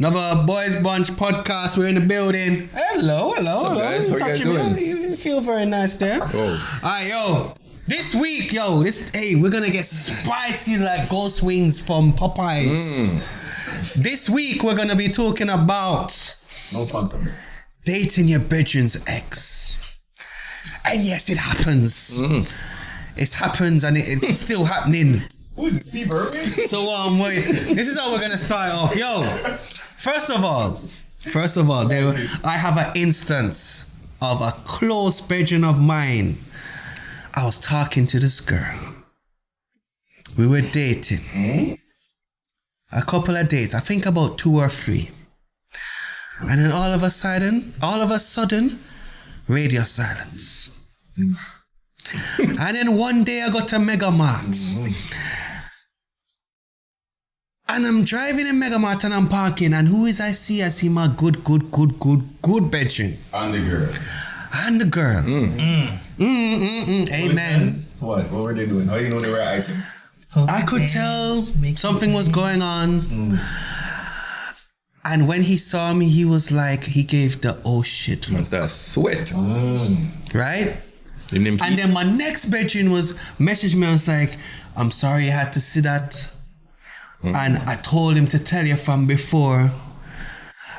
Another Boys Brunch Podcast. We're in the building. Hello. What's up, guys? How you guys doing? You feel very nice there. Oh. Alright, yo. This week, we're gonna get spicy like ghost wings from Popeyes. This week, we're gonna be talking about No sponsor. dating your bedroom's ex. And yes, it happens. It happens and it's still happening. Who is it, Steve Irwin? So wait, this is how we're gonna start off. Yo, first of all, I have an instance of a close bedroom of mine. I was talking to this girl. We were dating. A couple of days, I think about 2 or 3. And then all of a sudden, radio silence. And then one day I got to Mega Mart. And I'm driving in Mega Mart and I'm parking, and who is I see? I see my good bedroom. And the girl. Amen. What were they doing? How do you know they were acting? I could tell something was going on. And when he saw me, he was like, he gave the oh shit look. What's that? Sweat. Right? And then my next bedroom was messaged me and was like, I'm sorry you had to see that. And I told him to tell you from before.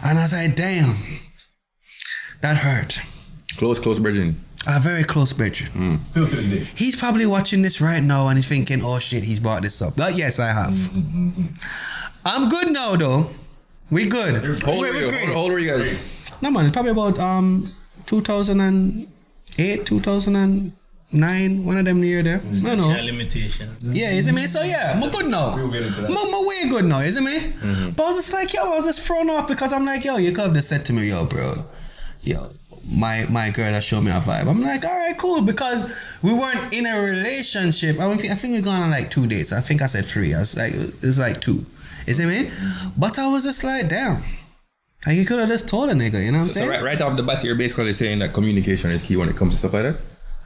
And I was like, damn, that hurt. Close bedroom. A very close bedroom. Still to this day. He's probably watching this right now and he's thinking, oh shit, he's brought this up. But yes, I have. I'm good now though. We good. How old are you guys? No man, it's probably about 2008, 2009, one of them year there. No. Limitation. Yeah, isn't me? So yeah, I'm good now. We'll get into that. I'm way good now, isn't me? But I was just like, I was just thrown off because I'm like, you could have just said to me, bro, my girl that showed me a vibe. I'm like, all right, cool, because we weren't in a relationship. I think we gone on like 2 dates. I think I said 3. I was like, it was like 2. Isn't me? But I was just like, damn. Like you could have just told a nigga, you know what I'm saying? So right off the bat, you're basically saying that communication is key when it comes to stuff like that?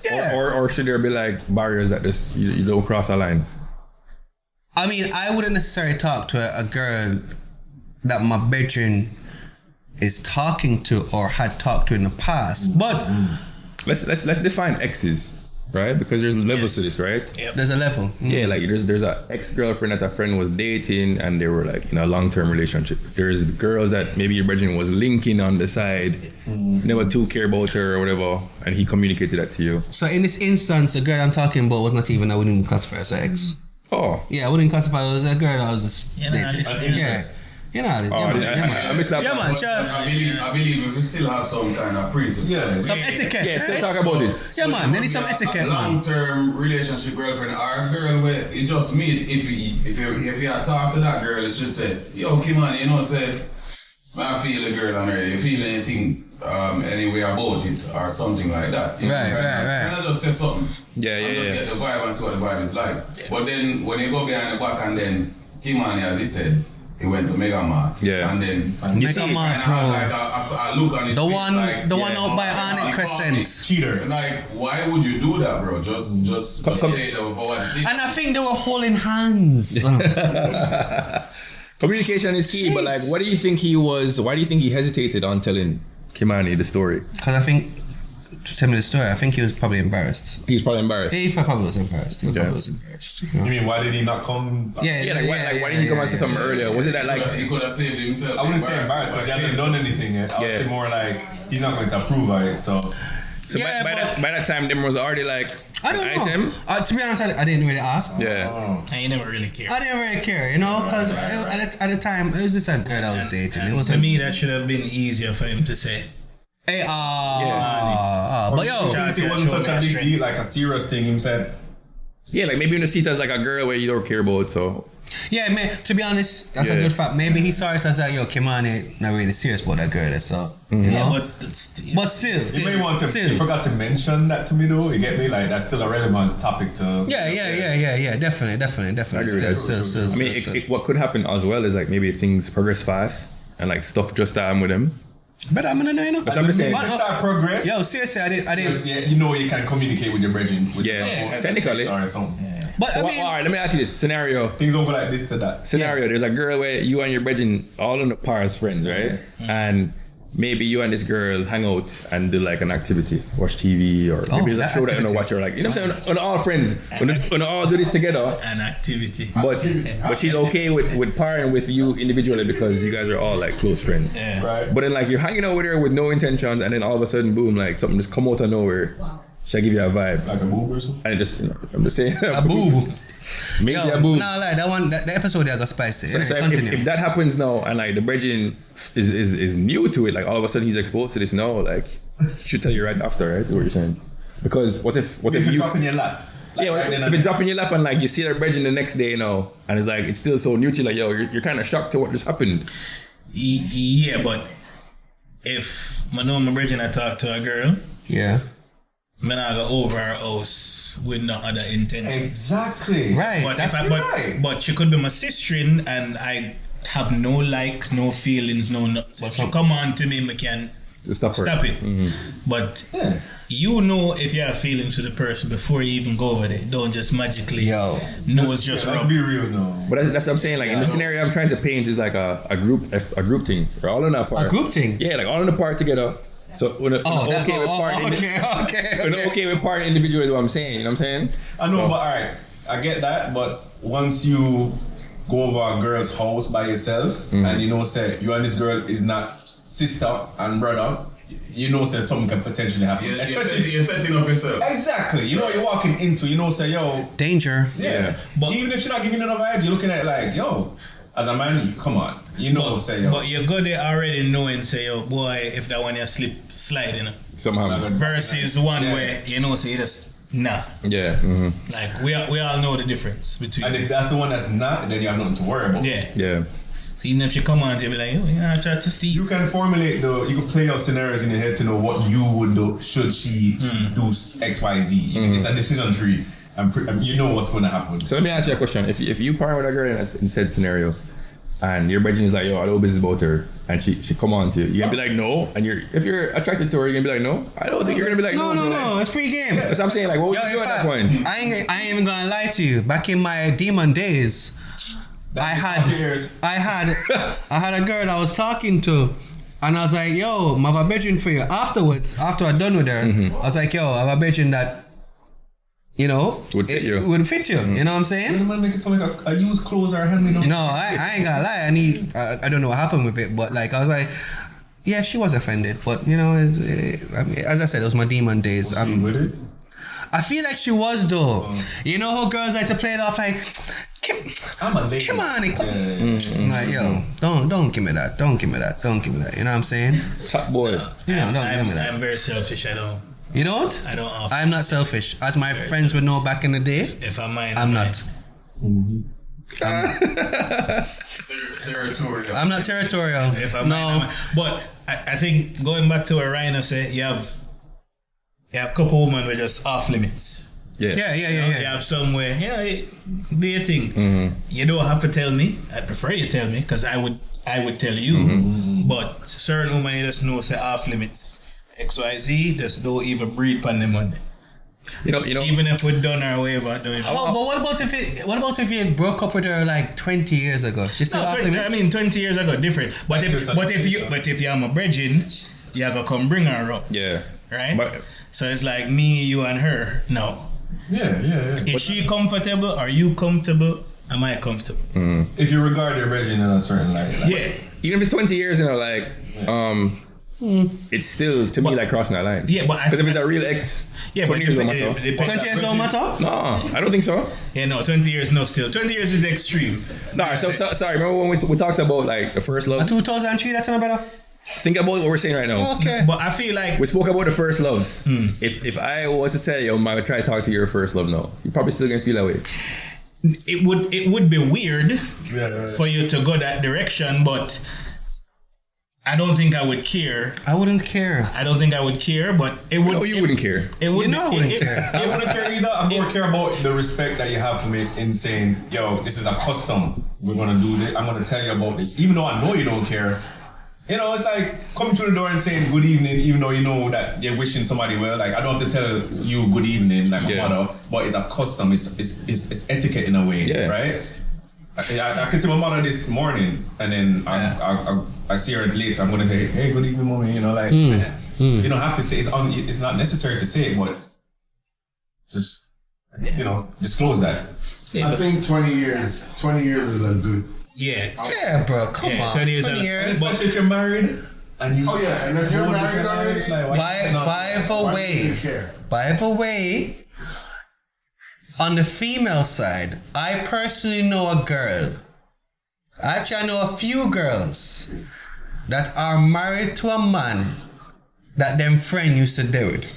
Yeah. Or should there be like barriers that just you don't cross a line? I mean, I wouldn't necessarily talk to a girl that my bedroom is talking to or had talked to in the past. But Let's define exes, right? Because there's levels to this, right? Yep. there's a level. Yeah, like there's a ex-girlfriend that a friend was dating and they were like in a long-term relationship. There's girls that maybe your bedroom was linking on the side, never too care about her or whatever, and he communicated that to you. So in this instance, the girl I'm talking about was not even, I wouldn't classify as an ex. Oh. Yeah, I wouldn't classify her as a girl that was just dating. this is You know, I missed that. Yeah, man, sure. I believe we still have some kind of principle. Yeah. Some etiquette. Yeah, still right? talk about it. Yeah, man, there is some etiquette, a man. long-term relationship girlfriend or a girl where you just meet, if you talk to that girl, you should say, yo, Kimani, say, I feel the girl on her, you feel anything any way about it or something like that. Right. And I just say something. Yeah. And just get the vibe and see what the vibe is like. Yeah. But then when you go behind the back and then Kimani, as he said, he went to Mega Mart. Yeah. And then Mega Mart, bro. Like a look on his The face, one like, out by Arnett Crescent. Cheater. like, why would you do that, bro? Just say that for what it is. And I think they were holding hands. Communication is key, but like, what do you think he was? Why do you think he hesitated on telling Kimani the story? Because I think, to tell me the story, I think he was probably embarrassed. He's probably embarrassed. He probably was embarrassed. Okay. You mean, why did he not come? Yeah, Yeah, why didn't he come and say something earlier? Was it that like? He could have saved himself. I wouldn't say embarrassed because he hasn't done anything yet. I would Yeah. say more like he's not going to approve of it. So So Yeah, by that time, them was already like I don't an know. item. To be honest, I didn't really ask. Yeah. And you never really care. I didn't really care, because at the time, it was just a girl I was dating. It To wasn't. me, that should have been easier for him to say. Hey, Or but yo, since it wasn't such a big deal, like a serious thing, him said. Yeah, like maybe you see it as like a girl where you don't care about. So yeah, man. To be honest, that's a Yeah. good fact. Maybe he saw it as like, yo, Kimani, not really serious about that girl. So you know. But still. You may want to. You forgot to mention that to me though. You get me? Like that's still a relevant topic to. Yeah. Definitely. agree with that. I mean, what could happen as well is like maybe things progress fast and like stuff just happened with him. But I'm gonna know, you know. But I'm just saying. Start progress. Yo, seriously, I didn't. Yeah, you know you can communicate with your brethren. With Yeah, technically. Or something. But So I mean, all right, let me ask you this scenario. Things don't go like this to that. Scenario: There's a girl where you and your brethren all on the par as friends, right? And maybe you and this girl hang out and do like an activity, watch TV, or maybe there's a that show that you activity. know watch, or like you know what I'm saying. When all friends, when all do this together, An activity. but she's okay with parring with you individually because you guys are all like close friends. Yeah. Right. But then like you're hanging out with her with no intentions, and then all of a sudden, boom, like something just come out of nowhere. She'll give you a vibe, Like a boob or something. and it just I'm just saying a boob. maybe Yo, a boob. nah, like that one, the episode there got spicy. So Anyway, if, continue. if that happens now, and like the brethren is new to it, like all of a sudden he's exposed to this now, like he should tell you right after, right? Is what you're saying? Because what if If you you drop in your lap. Like, yeah, right then if and it there. drop in your lap and like you see their brethren the next day, you know, and it's like it's still so new to you, like yo, you're kind of shocked to what just happened. Yeah, but if I know my brethren I talk to a girl, Yeah. I'm not go over her house with no other intentions. Exactly. Right. But That's if I, right. but she could be my sister and I have no no feelings, no nothing. So if she come on to me, I can To stop her. stop it. But Yeah. you know if you have feelings for the person before you even go with it. Don't just magically Yo. know it's just Let's rub. be real now. But that's what I'm saying. Like in the scenario I'm trying to paint is like a group thing. We're all in a part. A group thing? Yeah, like all in the part together. So when okay with part okay with part individual is what I'm saying. You know what I'm saying? I know, So- but alright, I get that. But once you go over a girl's house by yourself, and you know, say you and this girl is not sister and brother, you know, say something can potentially happen. You're setting up yourself. Exactly. You know, what you're walking into. You know, say yo, Danger. yeah. But- even if she's not giving you no vibe, you're looking at it like yo. As a man, you come on. You know, say yo. But you go there already knowing, say, yo, boy, if that one you slide, you know. Somehow. Versus one Yeah. where, you know, say, just, nah. Yeah. Like, we all know the difference between. And if that's the one that's not, then you have nothing to worry about. Yeah. Yeah. So even if you come on, you'll be like, oh, yeah, I try to see. You can formulate you can play out scenarios in your head to know what you would do should she do X, Y, Z. It's a decision tree, and you know what's going to happen. So let me ask you a question. If you partner with a girl in said scenario, and your brethren is like, yo, I know business about her, and she come on to you, you gonna be like no, and if you're attracted to her, you're gonna be like no. I don't think you're gonna be like no. No, it's free game. That's what I'm saying. Like, what would Yo, you do in at that fact, point? I ain't even gonna lie to you. Back in my demon days, I had a girl I was talking to, and I was like, yo, I have a bedroom for you. Afterwards, after I'm done with her, I was like, yo, I have a bedroom that, you know, Would fit you. Would fit you. You know what I'm saying? Man, make it sound like a used clothes or a hand me down. No, I ain't gonna lie. I don't know what happened with it, but like I was like, yeah, she was offended, but you know, I mean, as I said, it was my demon days. You with it? I feel like she was though. You know how girls like to play it off like, I'm a lady. come on, Yeah. I'm like, yo, don't give me that, don't give me that, don't give me that. You know what I'm saying? Top boy. You know, don't give me that. I'm very selfish. I don't offer. I'm not selfish. As my friends would know back in the day, If I mind, I'm not. Territorial. I'm not territorial. If I No. mind, but I think going back to what Rhino said, you have a couple women with just off limits. Yeah. Yeah. You have somewhere, do your thing. You don't have to tell me. I prefer you tell me because I would tell you. But certain women you just know say off limits. XYZ, just don't even breathe on them on them. You know. Even if we're done or whatever, don't even. Oh, but what about if you broke up with her like 20 years ago? She's still off limits? I mean, 20 years ago, different. But if you're my brethren, you gotta come bring her up, Yeah. right? But- So it's like me, you, and her. No, Yeah. is she comfortable? Are you comfortable? Am I comfortable? If you regard your brethren in a certain light. Like, Yeah. Even if it's 20 years, you know, like, it's still to me like crossing that line. Yeah, but because if it's a real ex, 20 years don't matter. 20 years don't matter? No, I don't think so. Yeah, no, 20 years, no, still. 20 years is extreme. No, so sorry. Remember when we talked about like the first love? 2003, that's not better? Think about what we're saying right now. Okay. But I feel like We spoke about the first loves. If I was to say, yo, I would try to talk to your first love now, you probably still gonna feel that way. it would be weird Yeah. for you to go that direction, but I don't think I would care. I wouldn't care. I don't think I would care, but it would. No, you wouldn't care. It would. You know I wouldn't care. I wouldn't care either. I more care about the respect that you have for me in saying, yo, this is a custom. We're gonna do this. I'm gonna tell you about this. Even though I know you don't care, You know, it's like coming through the door and saying good evening, even though you know that you're wishing somebody well. Like, I don't have to tell you good evening, like my mother, but it's a custom, it's etiquette in a way, right? I can see my mother this morning, and then I see her later. I'm gonna say, hey, good evening, mommy. You know, like you don't have to say it's not necessary to say it, but just disclose that. I think 20 years is a good. Yeah, bro, come on. 20 years. Especially if you're married. And you, and if you're married already, By the way, on the female side, I personally know a girl. Actually, I know a few girls that are married to a man that them friend used to do it.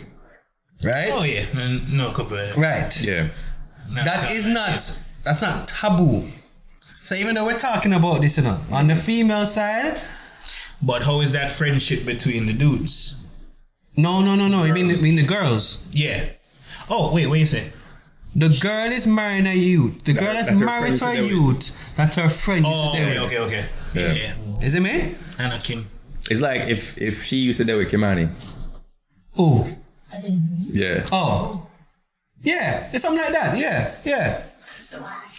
Right? Oh yeah, no couple. Right. Yeah. That's not taboo. So even though we're talking about this, on the female side. But how is that friendship between the dudes? No. You mean the girls? Yeah. Oh, wait, what you say? The girl is marrying a youth. The girl that's married to a youth that her friend used to do it. Okay. Yeah. Is it me? Anna Kim. It's like if she used to do it with Kimani. Oh. Yeah. Oh. Yeah, it's something like that. Yeah.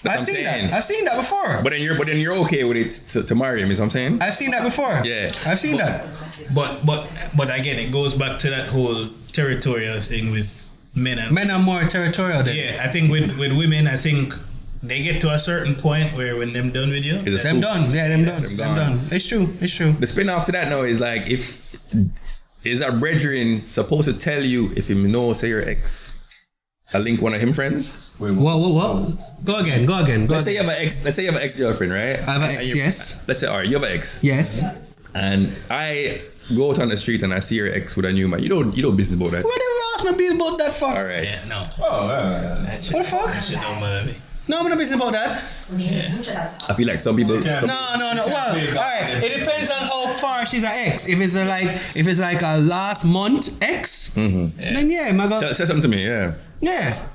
I've seen that before. But then you're okay with it to marry him, is what I'm saying? I've seen that before. Yeah. I've seen that. But again, it goes back to that whole territorial thing with men are more territorial than. Yeah, I think with women, I think they get to a certain point where when them done with you, them done. It's true. The spin off to that now is like, if is our brethren supposed to tell you if he knows say your ex? I link one of him friends. Wait, what? Go again. Let's say you have an ex. Let's say you have an ex-girlfriend, right? I have an ex. Yes. Let's say, all right, you have an ex. Yes. And I go out on the street and I see your ex with a new man. You don't business about that. Whatever ask me business about that fuck. All right. Yeah, no. Oh, what the fuck? That shit don't bother me. No, I'm not business about that. I feel like some people. No. Well, all right. It depends on how far she's an ex. If it's like a last month ex, then yeah, my God. Say something to me, yeah. Yeah.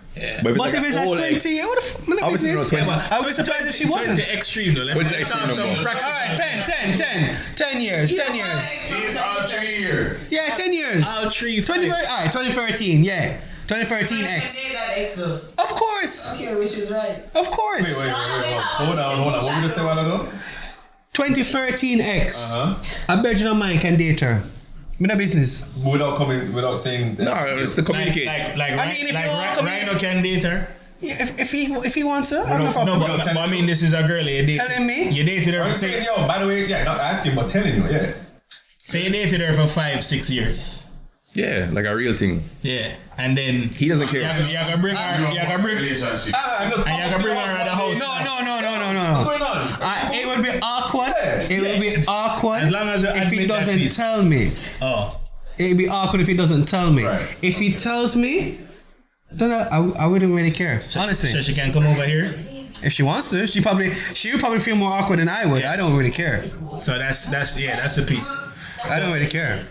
But if it's like 20 years, what the fuck? I was business. 20. I would be surprised if she wasn't. 20 extreme though. Let's 20 extreme some number. practice. All right, 10 years. She's all 3 years. Yeah, 10 years. All 3, 20, all right, 2013, yeah. 2013 X. Of course. Okay, which is right. Of course. Wait. Hold on. What did you say a while ago? 2013 X. A virgin of mine can date her. Me no business. Without saying. No, it's to communicate. Like Rhino can date her. Yeah, if he wants her, I have no No, problem. but I mean, this is a girl you dated. Telling me? You dated her I'm for saying, yo, by the way, not asking, but telling you, yeah. So you dated her for 5-6 years. Yeah, like a real thing. Yeah, and then He doesn't care. you can bring her. You can bring her at the house. No. What's going on? It would be awkward. It would be awkward As long as you if he admit that doesn't piece. tell me. Oh, It'd be awkward if he doesn't tell me. Right. If he tells me, then I wouldn't really care. Honestly, so she can come over here. if she wants to, she would probably feel more awkward than I would. I don't really care. So that's the piece. I don't really care.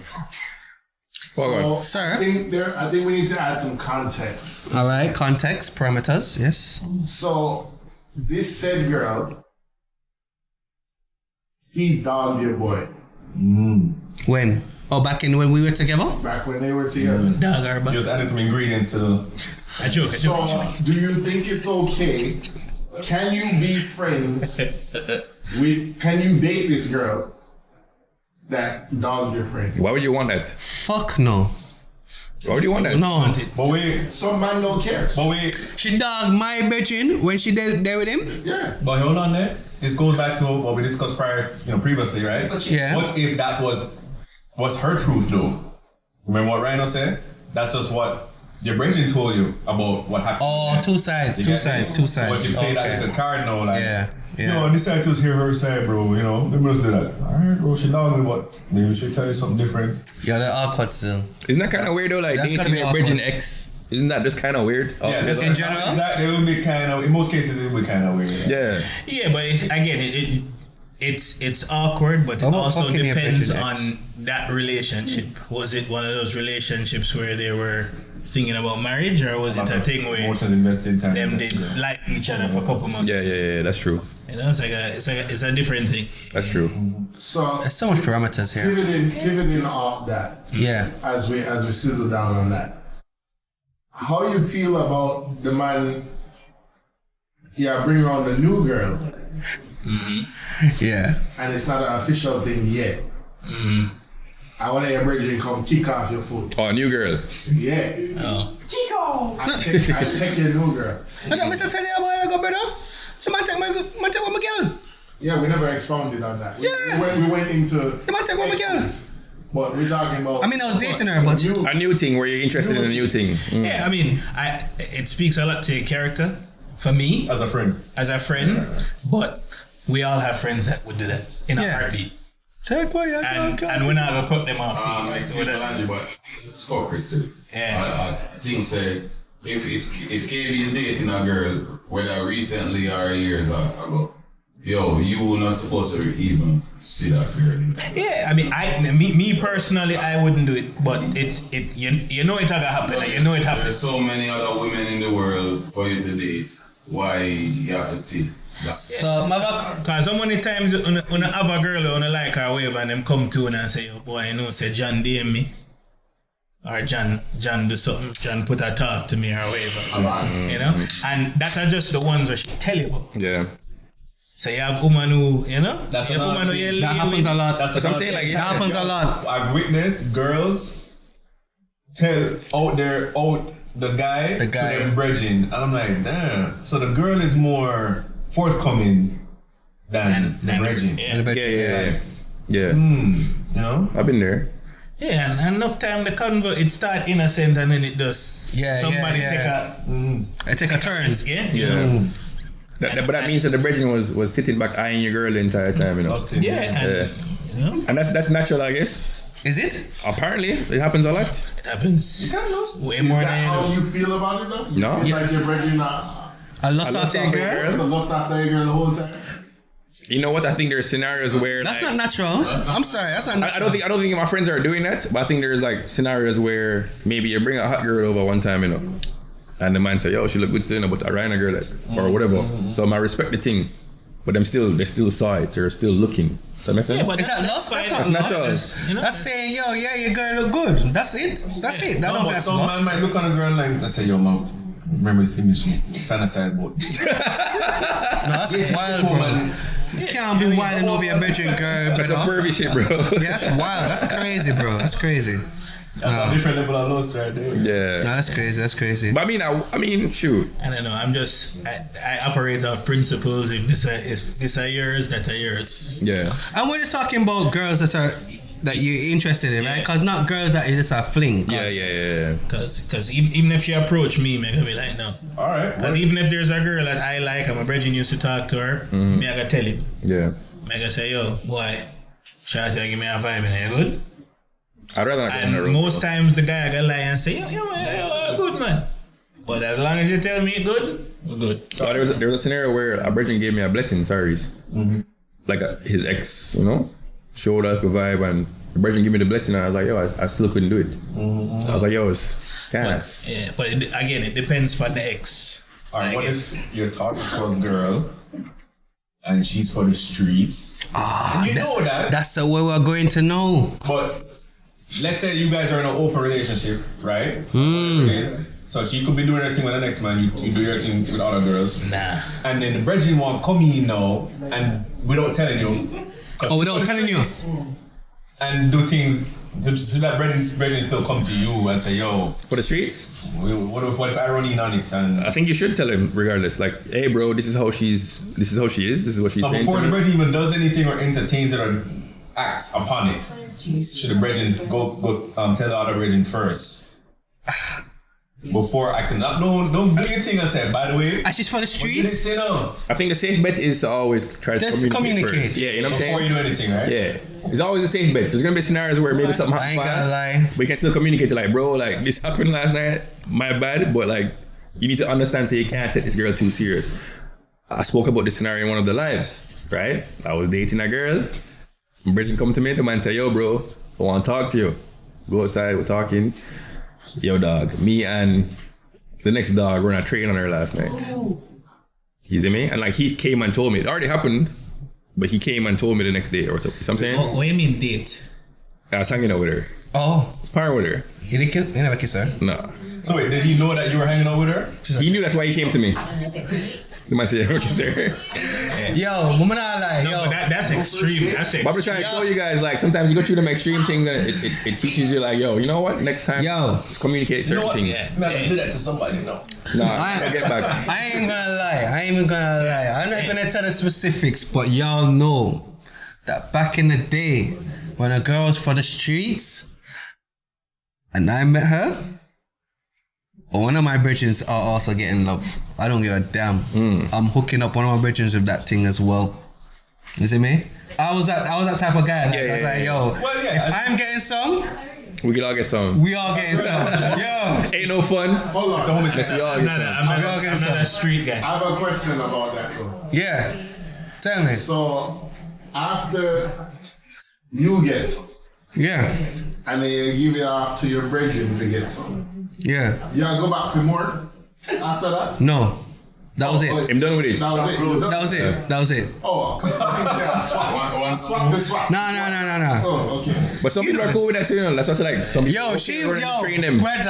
So, Sir? I think we need to add some context. All right, context, parameters, yes. So this said girl, he dogged your boy When? Oh, back in when we were together? back when they were together. Dog or but Just adding some ingredients to the. I joke. So do you think it's okay? Can you be friends can you date this girl that dogged your friend? Why would you want that? Fuck no. Why would you want that? No. But wait. Some man don't care. She dogged my bitchin' when she did there with him? Yeah. But hold on there. This goes back to what we discussed previously, right? Yeah. What if that was her truth though? Remember what Rhino said? That's just what your brethren told you about what happened. Oh, two sides. What you play that with the card now, like, Yeah. no, this side just hear her side, bro. You know, maybe let's do that. Alright, bro, she dogged me, but maybe she tell you something different. Yeah, they're awkward still. Isn't that kind of weird though? Like that's gotta dating be your virgin awkward. ex. Isn't that just kind of weird? Yeah, altogether? in general? That, it will be kind of, in most cases, it will be kind of weird. Yeah. Yeah, but it's awkward, but it How about also fucking your depends bitch on that relationship. Was it one of those relationships where they were thinking about marriage, or was it a thing where Emotions invested, time them did invested. like each other for a couple months? Yeah, that's true. You know, it's a different thing. That's true. So There's so much parameters here. pivoting off that. Yeah. As we sizzle down on that. How you feel about the man? Yeah, bring on the new girl, Yeah. and it's not an official thing yet. I want your brethren come kick off your foot. Oh, new girl. Yeah. Oh. I take your new girl. I don't miss tell you about it, brother. The man take my girl. Yeah, we never expounded on that. Yeah. We went into. The man take my girl. But we're talking about. I mean, I was dating her, but A new thing where you're interested in a new thing. Yeah, I mean, it speaks a lot to your character. For me, As a friend. but we all have friends that would do that in a Yeah. heartbeat. take what you And we're not gonna put them off. Next week, but it's focused too. Yeah. I think say if KB is dating a girl, whether recently or years ago, yo, you were not supposed to even see that girl. Yeah, I mean, me personally, I wouldn't do it, but you know it's gonna happen. Like, you know it There's happens. so many other women in the world for you to date. Why you have to see that? So, Cause so many times you have a girl who like her wave and them come to and say, "Yo, boy, you know, say John DM me." Or John do something, John put a talk to me or whatever. You know? And that are just the ones where she tell you about. Yeah. So you have woman who, you know? That's you have another woman who thing. you that live happens with. a lot. That's That's what I'm saying. Like, That happens a lot. I've witnessed girls tell out the guy The to guy. them bridging, and I'm like, damn. So the girl is more forthcoming than the bridging. Yeah. Yeah. You know? I've been there. Yeah, and enough time the convert, it start innocent and then it does. Yeah, somebody yeah. I take a turn. take a risk, Yeah. Mm. But that means that the brethren was sitting back eyeing your girl the entire time, you know. Lost it. Yeah, and you know, And that's natural, I guess. Is it? Apparently, it happens a lot. it happens way Is more that than you how know. you feel about it though? You No. feel like your brethren are I lost I lost after a after a girl? girl. the lust after your girl the whole time? You know what? I think there's scenarios where That's like, not natural. I'm sorry, that's not natural. I don't think my friends are doing that, but I think there's like scenarios where maybe you bring a hot girl over one time, you know, and the man say, "Yo, she look good still, you know, but I ran a girl like, or whatever." So I respect the thing, but they still saw it. They're still looking. Does that make sense? Yeah, but Is that lust? That's not That's lust. natural. You know? That's saying, yo, yeah, your girl look good. That's it. That's it. That No, don't but that's some man lust. might look on a girl like, I say, yo, man, remember this image, fantasize about. No, that's wild, bro. You can't be wilding over your bedroom girl, That's a brother. pervy shit, bro. Yeah, that's wild. That's crazy, bro. That's crazy. That's a different level of lust right there. Yeah. No, that's crazy. That's crazy. But I mean, shoot. I don't know. I operate off principles. If this are yours, that are yours. Yeah. And we're just talking about girls that you're interested in, right? Because not girls that is just a fling. 'cause Yeah. Cause even if she approach me, I be like, no. All right. Cause even if there's a girl that I like, and my brethren used to talk to her, me I gotta tell him. Yeah. I gotta say, yo, boy, shout out, give me a vibe, and you good? I'd rather not go on And the road. most times the guy gotta lie and say, yo, good man. But as long as you tell me good, we're good. So there was a scenario where a virgin gave me a blessing, sorries. Like his ex, you know, showed up a vibe and the virgin gave me the blessing and I was like, yo, I still couldn't do it. I was like, yo, it's kind of. Yeah, but again, it depends on the ex. All right, Like what if you're talking to a girl and she's for the streets? And you know that. That's the way we're going to know. But let's say you guys are in an open relationship, right? Whatever it is. So she could be doing her thing with the next man, you do your thing with other girls. Nah. And then the brethren won't come in now and without telling you. Oh, without telling you? And do things, so that brethren still come to you and say, yo, For the streets, what if I run in on it? And I think you should tell him regardless. Like, hey, bro, this is how she is. This is what she's saying before to the me. brethren even does anything or entertains it or acts upon it, should the brethren go tell the other brethren first? Before acting up, don't do your thing and say, by the way, And she's for the what you didn't streets. say no. I think the safe bet is to always try to Just communicate. communicate. First. Yeah, you know what I'm Before you saying? do anything, right? Yeah, it's always a safe bet. There's gonna be scenarios where maybe something I happens ain't gonna fast, lie. but you can still communicate to like, bro, like this happened last night. My bad, but like you need to understand so you can't take this girl too serious. I spoke about this scenario in one of the lives, right? I was dating a girl. Bridget come to me, the man say, yo, bro, I want to talk to you. Go outside, we're talking. Yo, dog, me and the next dog were on a train on her last night. You see me? And like he came and told me. It already happened, but he came and told me the next day or something. You know what I'm saying? What do you mean date? I was hanging out with her. Oh, I was partying with her. you didn't kiss? You never kiss her? No. So wait, did he know that you were hanging out with her? He knew that's why he came to me. The man said, okay, sir. Yo, woman, I like, No, yo. but that's extreme. That's But I'm just trying to show you guys, like, sometimes you go through them extreme things and it teaches you, like, yo, you know what? Next time, Yo. just communicate certain things. Man, I do that to somebody, no. Nah, I'll get back. I ain't gonna lie. I'm not gonna tell the specifics, but y'all know that back in the day, when a girl was for the streets, and I met her, one of my brethren are also getting love. I don't give a damn. I'm hooking up one of my brethren with that thing as well. You see me? I was that type of guy. Like, I was like, yo, Well, yeah, if I'm getting some, We can all get some. we all getting some. Yo. Ain't no fun. Hold on. Unless we all I'm get not some. a street guy. I have a question about that though. Yeah. Tell me. So after you get some, Yeah. and then you give it off to your brethren to get some, Yeah. y'all go back for more after that? No. That was it. I'm done with it. That was it. That was it. That was it. Oh, I think say a swap. One Swap the swap. No. Oh, okay. But some people are cool with that too, you know. That's what's like. Some people Yo, she, run and train them. brother.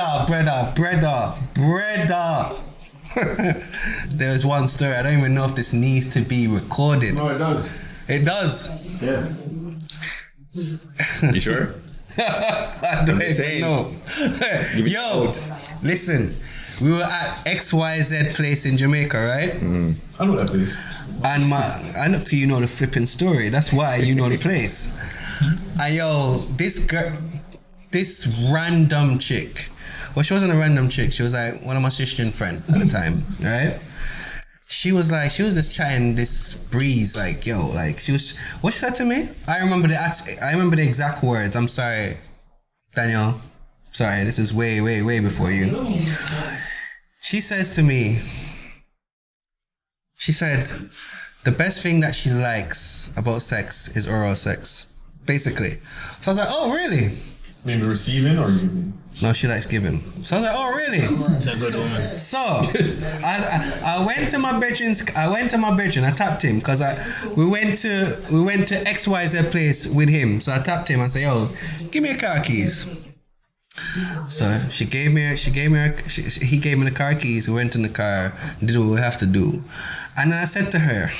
There's one story. I don't even know if this needs to be recorded. No, it does. It does. Yeah. You sure? I don't even saying. know. it Yo, out. listen. We were at XYZ place in Jamaica, right? I know that place. And I know you know the flipping story. That's why you know the place. And yo, this random chick. Well, she wasn't a random chick. She was like one of my sister's friend at the time, right? She was just chatting this breeze, like, yo, like what she said to me? I remember the exact words. I'm sorry, Daniel. Sorry, this is way, way, way before you. She says to me, she said, the best thing that she likes about sex is oral sex, basically. So I was like, oh, really? Maybe receiving or giving. No, she likes giving. So I was like, oh, really? It's a good woman. So I went to my bedroom. I tapped him because we went to XYZ place with him. So I tapped him and said, yo, give me your car keys. So he gave me the car keys. We went in the car, did what we have to do. And then I said to her,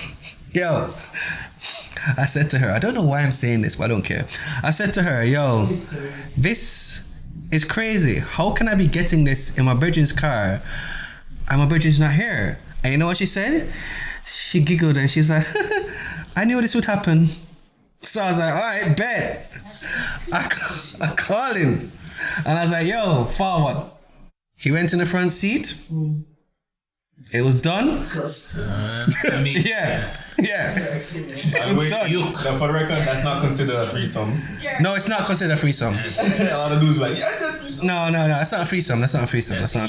I don't know why I'm saying this, but I don't care. I said to her, yo, this is crazy. How can I be getting this in my brethren's car and my brethren's not here? And you know what she said? She giggled and she's like, I knew this would happen. So I was like, all right, bet. I called him. And I was like, yo, forward. He went in the front seat. It was done. I mean, Yeah. And wait, now for the record, that's not considered a threesome. No, it's not considered a threesome. A lot of dudes like, yeah, that's threesome. No, that's not a threesome. That's not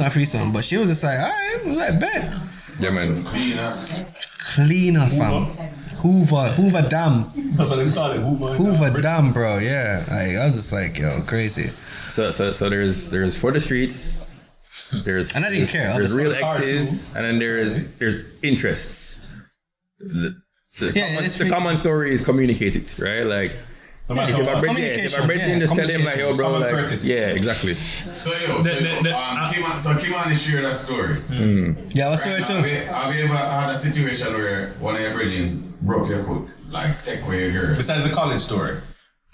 a threesome. But she was just like, all right, I was like, bet. Yeah, man. Cleaner, fam. Hoover Dam. That's what they call it. Hoover Dam, bro. Yeah. I was just like, yo, crazy. So there's for the streets. And I didn't care. There's real obviously. exes, and then there's interests. The common story is communicated, right? Like, if I break in, just tell him like, yo, bro, like, courtesy. yeah, exactly. So Kimani shared that story. Yeah, what's story too? Have you ever had a situation where one of your brethren broke your foot, like take away your girl? Besides the college story.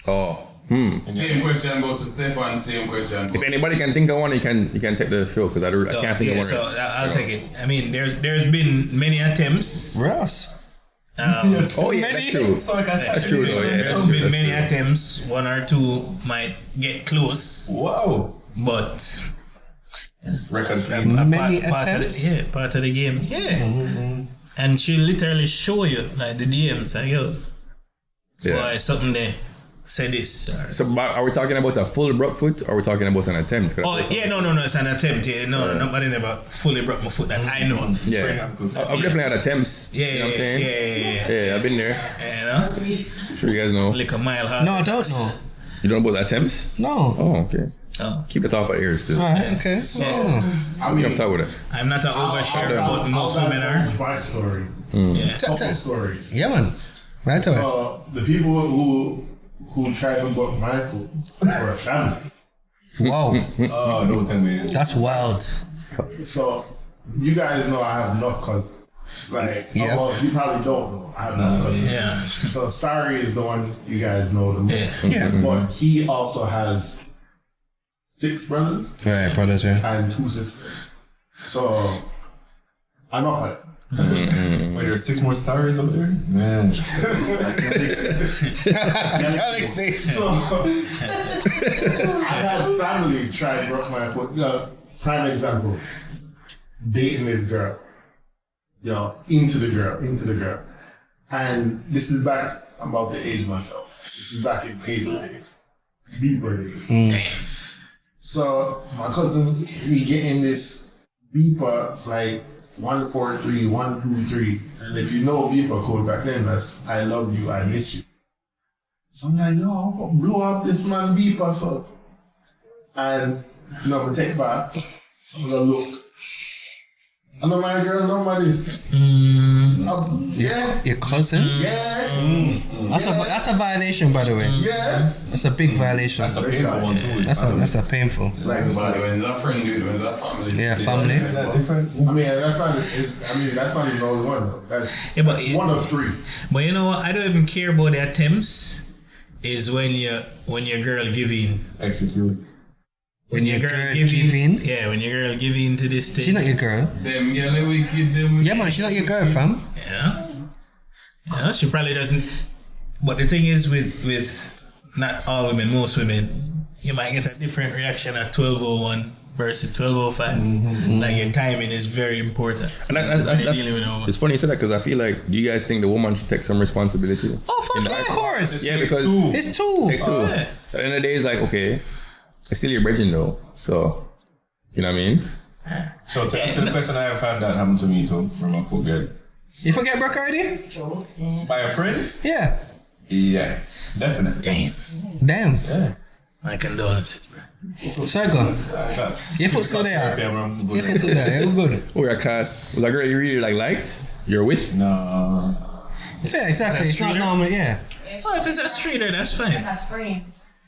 Oh. Same question goes to Stefan. Same question. If anybody can think of one, you can take the show because I can't think of one. So I'll take it. I mean, there's been many attempts. Ross. Oh yeah, that's true. That's true though. Yeah, There's been many attempts. One or two might get close, Whoa. but Records. Many attempts? Part of the game. Yeah. And she'll literally show you like the DMs. Like, yo, boy, something there. Say this. So are we talking about a full broke foot or are we talking about an attempt? Oh yeah, no, it's an attempt. Yeah, nobody never fully broke my foot that I know of. Yeah, I've definitely had attempts. Yeah, you know what I'm saying? Yeah, I've been there. You know, I'm sure you guys know. like a mile hard. No, I don't know. You don't know about attempts? No. Oh, okay. Oh. Keep the top of ears still. Alright, okay. I You mean, have to talk with it. I'm not an overshare, but most women are. That's my story. Yeah. Couple stories. Yeah, man. Right to it. So the people who tried to book my food were a family. Wow, Oh, don't tell me. that's wild. So you guys know I have enough cousins. Like, Yeah. well, you probably don't know. I have enough cousins. Yeah. So Starry is the one you guys know the most. Yeah. But he also has 6 brothers Right, brothers, yeah. and 2 sisters. So I'm not it. Wait, there are 6 more stars up there? Man. Galaxy. So I had family try to broke my foot. Prime example, dating this girl. Into the girl. And this is back, I'm about to age myself. This is back in paper days. Beeper days. So my cousin, he getting this beeper like 143, 123. And if you know beeper code back then, that's I love you, I miss you. So I'm like, yo, I'm gonna blow up this man beeper, so. And I'm gonna take fast. I'm gonna look. I know my girl, nobody's. Yeah. Your cousin? Yeah. That's a violation, by the way. Yeah. That's a big violation. That's a painful one too. That's a painful. Like, But when it's a friend, dude, when it's a family. Yeah, family. Isn't that different? I mean, that's not even the only one, though. That's, Yeah, but that's it- one of 3. But you know what? I don't even care about the attempts. Is when your girl give in. Execute. When your girl give in? Yeah, when your girl give in to this thing. She's not your girl. Them girl wicked, them Yeah, man, she's not your girl, fam. Yeah. Yeah, she probably doesn't. But the thing is with not all women, most women, you might get a different reaction at 12:01 versus 12:05. Like your timing is very important. And it's funny you said that because I feel like, do you guys think the woman should take some responsibility? Oh, fuck yeah, of course. Yeah, because It's two. takes 2. yeah. At the end of the day, it's like, okay, it's still your bridging though. So, you know what I mean? So to answer the question, I have found that happened to me too from a foot girl. You forget Brooke already? By a friend? Yeah. Yeah, definitely. Damn. Yeah. My condolences, bro. Circle. Your foot's still there. Your foot's still there. You're good. Or a class. Was that girl you really liked? You're with? No. Yeah, exactly. Is It's that not streeter? normal, yeah. Oh, if it's a streeter, that's fine. That's free.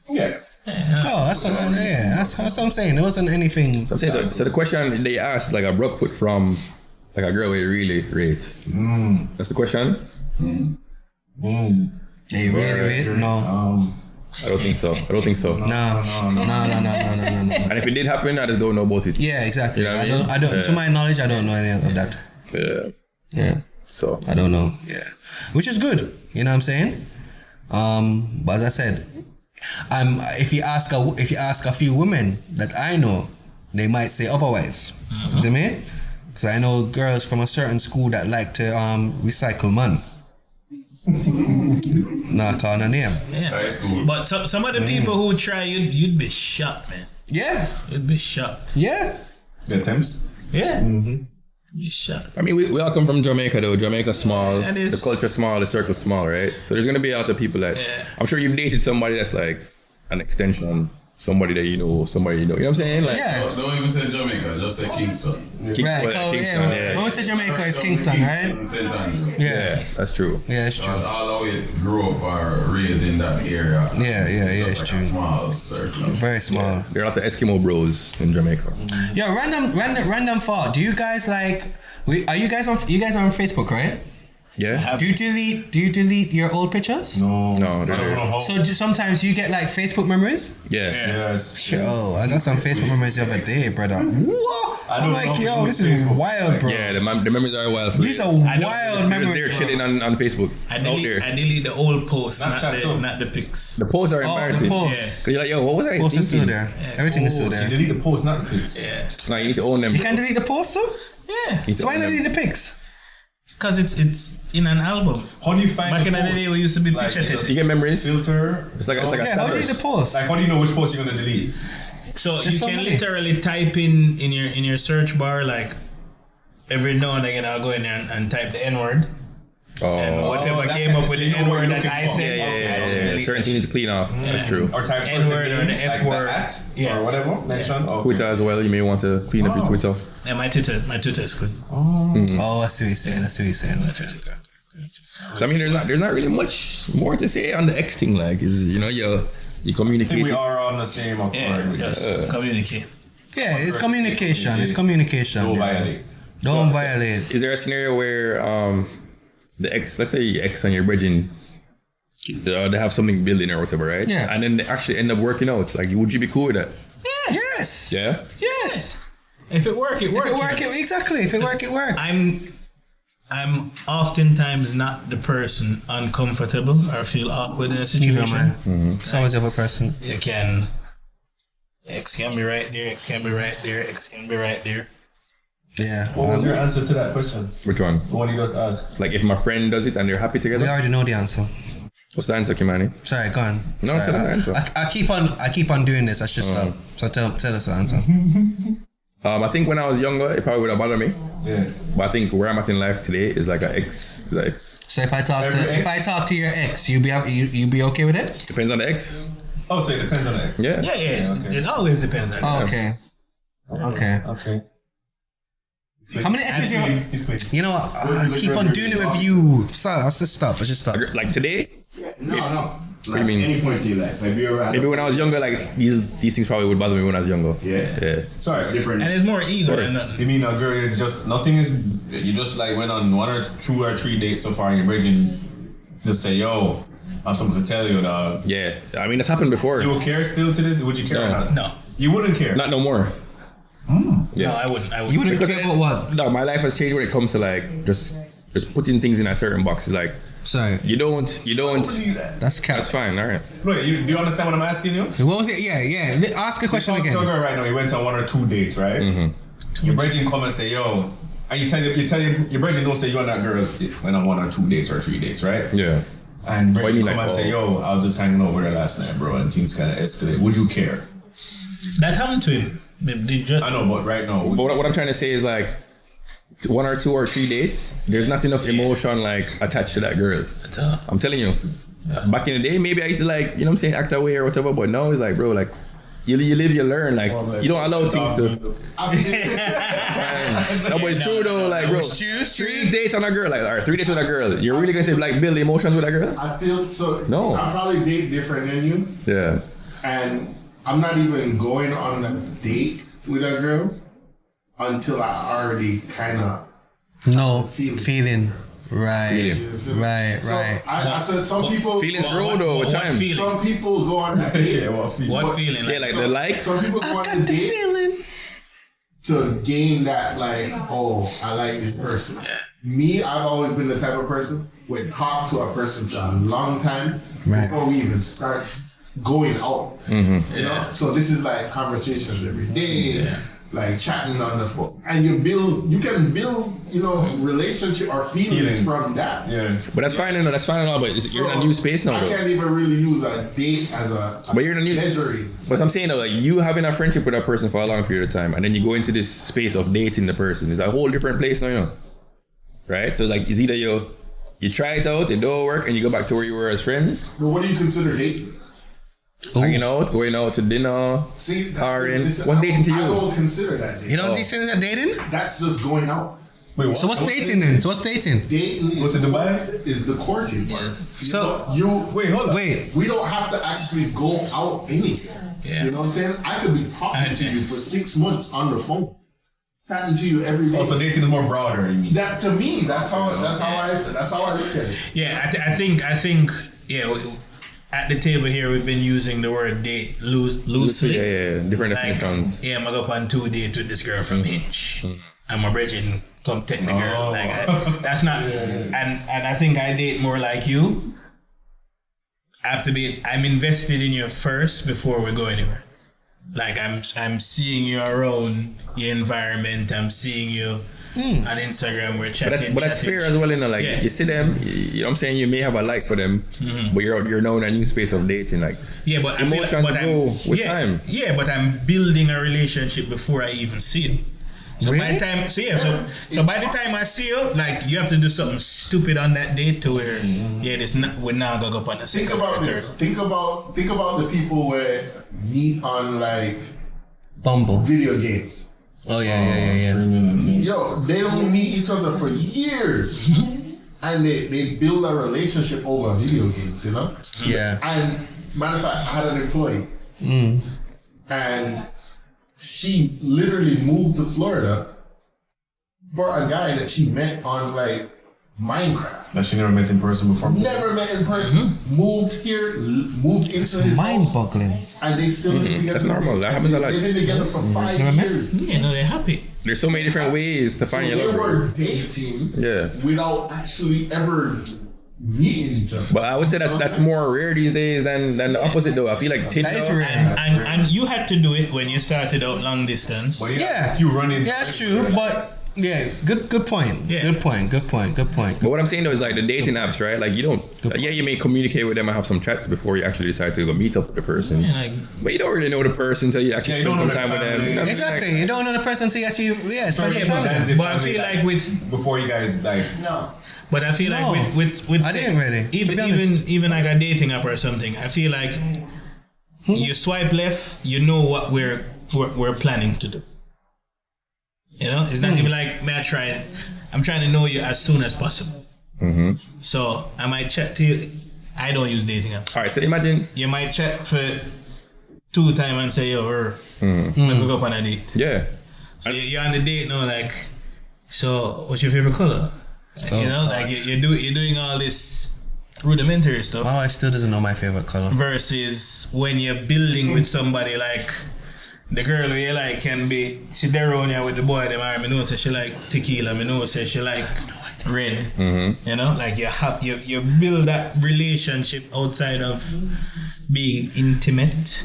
Yeah. Oh, that's what I'm saying. There wasn't anything. I'm saying, so the question they asked, like a broke foot from like a girl you really rate. That's the question? They really rate? No. I don't think so. No. And if it did happen, I just don't know about it. Yeah, exactly. You know what I I mean? don't. Yeah. To my knowledge, I don't know any of that. Yeah. Yeah, So I don't know. Yeah, which is good. You know what I'm saying? But as I said, if you ask a few women that I know, they might say otherwise. You see me? Because I know girls from a certain school that like to recycle man. Not calling a name. Yeah. High school. But some of the people who try, you'd be shocked, man. Yeah, You'd be shocked. yeah. The attempts? Yeah. You'd be shocked. I mean, we all come from Jamaica though. Jamaica's small, That is- the culture small, the circle small, right? So there's gonna be a lot of people that Yeah. I'm sure you've dated somebody that's like an extension, somebody that you know, somebody you know. You know what I'm saying? Like, Yeah. Don't even say Jamaica, just say Kingston. Right. Oh, Kingston, yeah. When we say Jamaica, it's Kingston, right? St. Andrew. Yeah. Yeah, that's true. Yeah, it's true. Because all of it grew up or raised in that area. Yeah, Just it's like true. a small circle. Very small. There are a lot of Eskimo bros in Jamaica. Yo, random thought. Do you guys like? Are you guys on Facebook, right? Yeah. Do you delete your old pictures? No. No, I they're don't there. know how. So sometimes you get like Facebook memories. Yeah. Yes. Yo, I got some Facebook memories the other day, brother. What? I I'm don't like, know yo, if this it's is Facebook. wild, bro. Yeah, the memories are wild. For These real. are know. wild They're memories. chilling on Facebook. I out there. delete the old posts, Snapchat too. not the pics. The posts are Oh, embarrassing. the post. So you're like, yo, what was I Post is still thinking? there. Everything is still Oh, so you there. delete the post, not the pics. Yeah. No, you need to own them. You can delete the post too? Yeah. You need to So why own not them. delete the pics? Because it's in an album. How do you find Back in the post? day, we used to be Like, picture you just text. You get memories. filter. It's like a Yeah, how do you delete the status. post? Like, how do you know which post you're gonna delete? So There's you so can many. literally type in your search bar, like every now and again I'll go in there and type the N-word. And Oh. whatever that came kind up of with thing the you know what N-word you're that I looking for. said, Yeah, I just delete Certain that things need to clean off. That's true. Or type N-word or the like F-word. at Yeah. or whatever mentioned. Okay. Twitter as well. You may want to clean up your Twitter. Yeah, my Twitter is good. Oh, I see what you're saying. I see what you're saying. So I mean, there's not really much more to say on the X thing. Like, is you I communicate. think we it. are on the same accord. Yeah, with just this. communicate. Yeah, it's communication. It's communication. Don't yeah. violate. Don't violate. Is there a scenario where the ex, let's say your ex and your brethren, they have something building or whatever, right? Yeah. And then they actually end up working out. Like, would you be cool with that? Yes. Yeah. Yes. If it work, it work. If it work, exactly. If it work, it work. I'm oftentimes not the person uncomfortable or feel awkward in a situation. It's always the other person. You can. X can be right there. X can be right there. X can be right there. Yeah. What was your answer to that question? Which one? The one you just asked. Like, if my friend does it and they're happy We together? already know the answer. What's the answer, Kimani? Sorry, go on. No, Sorry, tell us the answer. I keep on doing this. I should stop. So tell us the answer. I think when I was younger, it probably would have bothered me. Yeah. But I think where I'm at in life today is like an ex. So if I talk to your ex, you be okay with it? Depends on the ex. Oh, so it depends on the ex. Yeah. Yeah. Okay. It always depends on Oh, us. okay. Okay. How many exes you have? He's clean. You know, I keep on doing it with you. Stop. I should stop. Like today, No. What do you mean? Any point in your life. Like, you're maybe when I was younger, like these things probably would bother me when I was younger. Yeah. Sorry. Different. And it's more ego Of course. than nothing. You mean a girl you just like went on 1 or 2 or 3 dates so far and you're bridging just say, yo, I have something to tell you, dog. Yeah. I mean, it's happened before. You would care still to this? Would you care or No. not? No. You wouldn't care? Not no more. No, I wouldn't. You wouldn't Because care about what? No, my life has changed when it comes to like just putting things in a certain boxes. Like Sorry. you don't. That's cap. That's fine. All right. Look, do you understand what I'm asking you? What was it? Yeah. Ask a question Talk to a again. girl right now, you went on 1 or 2 dates, right? Your brethren come and say, yo, and you tell your brethren don't say you and that girl went on 1 or 2 dates or 3 dates, right? Yeah. And What do you brethren mean, come like, and say, yo, I was just hanging out with her last night, bro, and things kind of escalate. Would you care? That happened to him. I know, but right now, But what I'm trying to say is like 1 or 2 or 3 dates. There's not enough emotion like attached to that girl. I'm telling you. Back in the day, maybe I used to like, you know what I'm saying, act away or whatever. But now it's like, bro, like you live, you learn. Like you don't allow things to. No, but it's true though. Like, bro, 3 dates on a girl, like, or 3 dates with a girl. You're really gonna like build emotions with a girl? I feel so. No. I probably date different than you, Yeah. and I'm not even going on a date with a girl until I already kind of No Feeling. feeling. Right. Right. So Right. I said some people. Feelings grow though with time. feeling? Some people go on a date. yeah, what feeling? What feeling? Yeah, like the like. Some people go on a date Feeling. to gain that, like, oh, I like this person. Me, I've always been the type of person would talk to a person for a long time Right. before we even start going out. You know, so this is like conversations every day, like chatting on the phone, and you can build, you know, relationship or feelings from that. Yeah. But that's fine, no, that's fine and all. But you're in a new space now, I though. can't even really use a date as a But you're in a new. measuring. But I'm saying though, like you having a friendship with that person for a long period of time, and then you go into this space of dating the person. It's a whole different place now, you know. Right? So like, it's either you try it out, it don't work, and you go back to where you were as friends, But what do you consider dating? hanging out, going out to dinner. See, that's Hiring. this- What's dating to I you? don't consider that dating. You know these things are dating? That's just going out. Wait, what? So what's dating then? So what's dating? Dating What's is, in Dubai? is the courting part. So Wait, hold on. wait. We don't have to actually go out anywhere. Yeah. You know what I'm saying? I could be talking to you for 6 months on the phone, chatting to you every day. Oh, so dating is more broader, you mean? That to me, that's how I look at it. Yeah, I think at the table here we've been using the word date loosely. Yeah, different Like, definitions. yeah, I'm gonna go up on 2 dates with this girl from Hinge. And my brethren come take the girl. Oh. Like that's not. And I think I date more like you. I'm invested in you first before we go anywhere. Like I'm seeing you around your environment. I'm seeing you on Instagram. We're chatting. But that's fair as well, you know. Like Yeah. you see them, you know what I'm saying. You may have a like for them, but you're now in a new space of dating. Like Yeah, but I feel emotions like, grow with time. Yeah, but I'm building a relationship before I even see it. So by Really? the time, so by the time I see you, like you have to do something stupid on that date to where, we're not gonna go up on the Think second about or this. third. Think about the people where meet on like Bumble. video games. Oh yeah. Yo, they don't meet each other for years. And they build a relationship over video games, you know? Yeah. And matter of fact, I had an employee. And she literally moved to Florida for a guy that she met on like Minecraft. That she never met in person before. Never met in person. Moved here, moved into his house, Mind-boggling. and they still live together. That's normal. That happens a lot. They've been together for 5 Never met? years. Yeah, no, they're happy. There's so many different ways to So find they your were lover. dating Yeah. without actually ever meeting each other. But I would say that's more rare these days than the opposite though. I feel like Tinder. That is rare. And you had to do it when you started out long distance. But Yeah. if you run into Yeah, that's true. But yeah, good point. Yeah. Good point. But what I'm saying though is like the dating apps, right? Like you don't, you may communicate with them and have some chats before you actually decide to go meet up with the person. Yeah, like, But you don't really know the person until you actually Yeah, you spend some don't know time with their them. family. You know what I mean? Exactly. You don't know the person till you actually spend some Yeah, time with but- them. but I feel like before you guys like No. But I feel No, like with I didn't really, to even be honest. even like a dating app or something. I feel like you swipe left, you know what we're planning to do. You know, it's not even like may I try it. I'm trying to know you as soon as possible. So I might chat to you. I don't use dating apps. All right, so imagine, You might chat for 2 times and say, "Yo, let me go up on a date." yeah. So you're on the date now, like, so what's your favorite color? You know, like you're doing all this rudimentary stuff My wife still doesn't know my favorite color. versus when you're building with somebody like the girl who you like can be she there on you with the boy them I know say she like tequila, I know say she like red. You know, like you build that relationship outside of being intimate.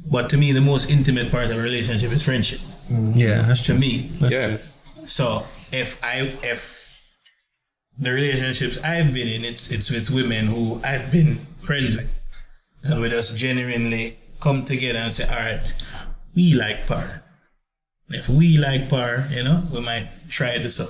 But to me the most intimate part of a relationship is friendship. Yeah, that's To true. me. Yeah. So if the relationships I've been in, it's with women who I've been friends with, and we just genuinely come together and say, all right, we like par. If we like par, you know, we might try this up.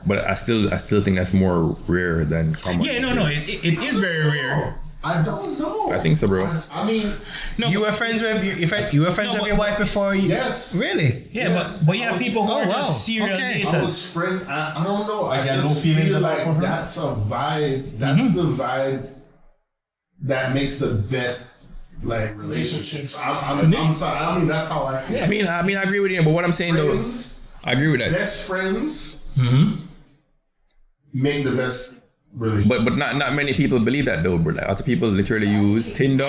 But I still think that's more rare than common. Yeah, no, it is very rare. I don't know. I think so, bro. I mean, No, You but- were friends with you were friends No, with but- your wife before you. yes. Really? Yeah, Yes. but you have people who Oh, are wow. just serial Okay. I daters. was friend. I don't know. I got just no feelings feel about like her. that's a vibe. That's the vibe that makes the best like relationships. I'm sorry. I mean, that's how I feel. I mean, I agree with you, but what I'm saying though, Friends, I agree with that. best friends make the best relationship. But not many people believe that though, bro. Like, lots of people literally use Tinder